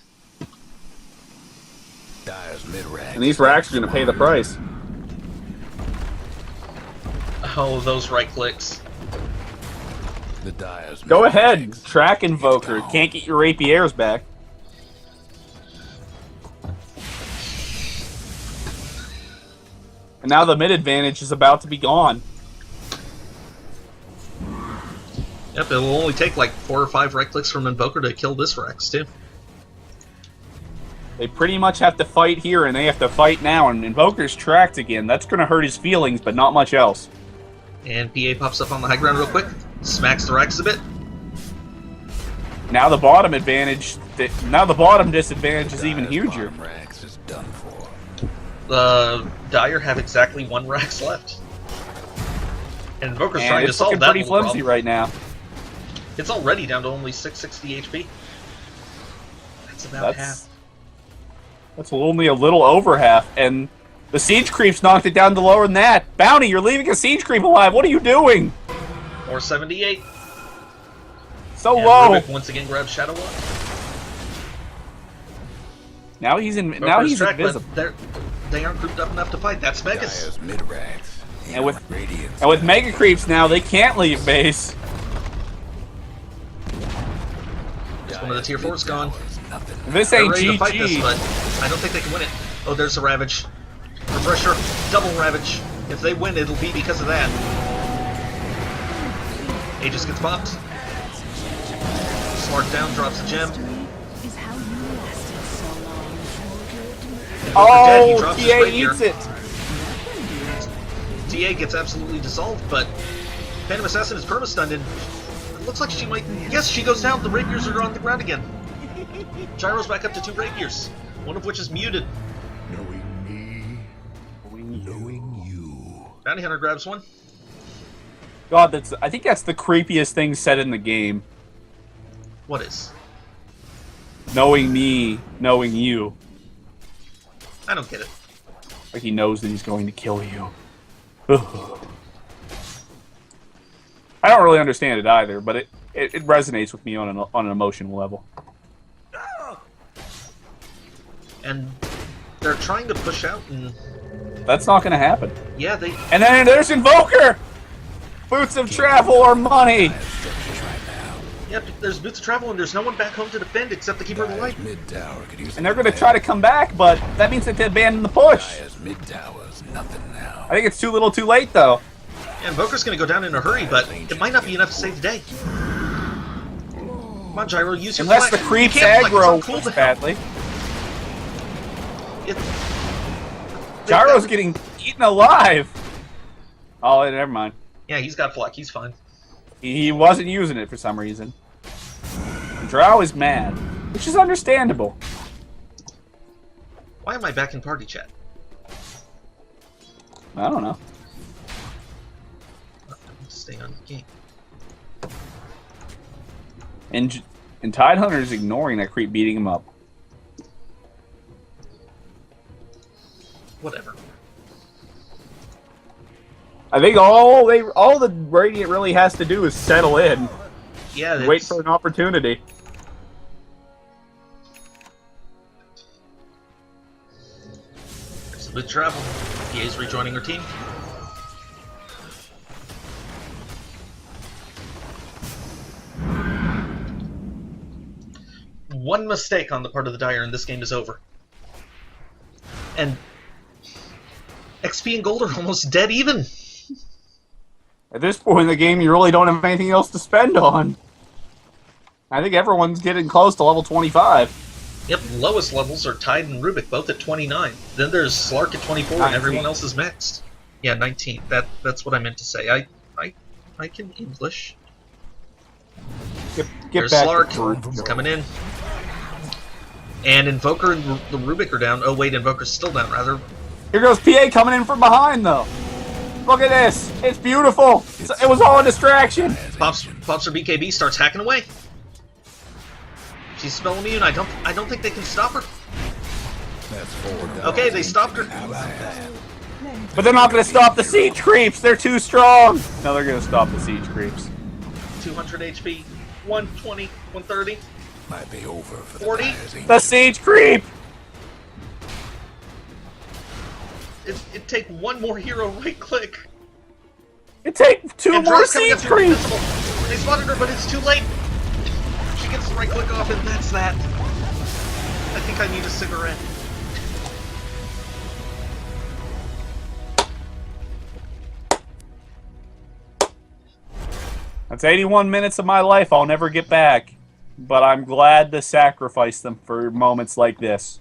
Dire's mid-rack. And these racks are going to pay the price. Oh, those right clicks. The Dire's Go mid-rack. ahead, track Invoker. Can't get your rapiers back. And now the mid advantage is about to be gone. Yep, it'll only take like 4 or 5 right clicks from Invoker to kill this Rex, too. They pretty much have to fight here, and they have to fight now, and Invoker's tracked again. That's going to hurt his feelings, but not much else. And PA pops up on the high ground real quick, smacks the Rex a bit. Now the bottom advantage, now the bottom disadvantage is even huger. Bottom racks is done for. The Dire have exactly 1 Rex left. And Invoker's And trying to it's solve looking that pretty little flimsy problem. right now. It's already down to only 660 HP. That's about half. That's only a little over half, and the siege creeps knocked it down to lower than that. Bounty, you're leaving a siege creep alive. What are you doing? Or 78. So And low. Rubik once again grabs Shadow Walk. Now he's in. Go Now for his he's track, invisible. but they aren't grouped up enough to fight. That's Megas. Dire's mid-ranks. And with mega creeps now, they can't leave base. Just one of the tier 4's gone. This They're ain't ready to fight this, GG. but I don't think they can win it. Oh, there's a Ravage. Refresher, double Ravage. If they win, it'll be because of that. Aegis gets popped. Slark down, drops a gem. Is how you lasted so long. And Booker dead, he Oh, drops his TA rapier. eats it. TA gets absolutely dissolved, but Phantom Assassin is perma-stunned, and it looks like she might... Yes, she goes down. The rapiers are on the ground again. Gyro's back up to 2 rapiers, one of which is muted. Knowing me, knowing you. Bounty Hunter grabs one. God, I think that's the creepiest thing said in the game. What is? Knowing me, knowing you. I don't get it. Like he knows that he's going to kill you. Ugh. I don't really understand it either, but it resonates with me on an emotional level. And they're trying to push out, and That's not going to happen. yeah, they... And then there's Invoker! Boots of travel or money! Yeah, there's Boots of Travel, and there's no one back home to defend except the Keeper of the Light. Mid-tower could use And they're going to try to come back, but that means that they abandon the push. Dire's mid-tower's nothing now. I think it's too little too late, though. Yeah, Invoker's gonna go down in a hurry, but it might not be enough to save the day. Come on, Gyro, use your Unless flash. the creeps You can't flex, aggro it's on cooldown. badly. Gyro's getting eaten alive! Oh, never mind. Yeah, he's got Flock, he's fine. He wasn't using it for some reason. Drow is mad, which is understandable. Why am I back in party chat? I don't know. Stay on the game. And Tidehunter is ignoring that creep beating him up. Whatever. I think all the Radiant really has to do is settle in. Yeah, And wait for an opportunity. There's a bit travel. PA's rejoining her team. One mistake on the part of the Dire and this game is over. And XP and Gold are almost dead even. At this point in the game, you really don't have anything else to spend on. I think everyone's getting close to level 25. Yep, lowest levels are Tide and Rubik, both at 29. Then there's Slark at 24, 19. and everyone else is maxed. Yeah, 19. That's what I meant to say. I can English. Get There's back Slark. to Groot. He's coming in. And Invoker and the Rubik are down. Oh wait, Invoker's still down, rather. Here goes PA coming in from behind, though. Look at this. It's beautiful. It was all a distraction. Pops her BKB, starts hacking away. She's spell immune. I don't think they can stop her. That's 4 dollars. Okay, they stopped her. How about that? But they're not going to stop the siege creeps. They're too strong. No, they're going to stop the siege creeps. 200 HP, 120, 130. Might be over for 40. the Dire's. The siege creep. It'd take one more hero right click. It take two And more Drow's coming up siege to her creeps. invincible. They spotted her, but it's too late. She gets the right click off, and that's that. I think I need a cigarette. That's 81 minutes of my life I'll never get back. But I'm glad to sacrifice them for moments like this.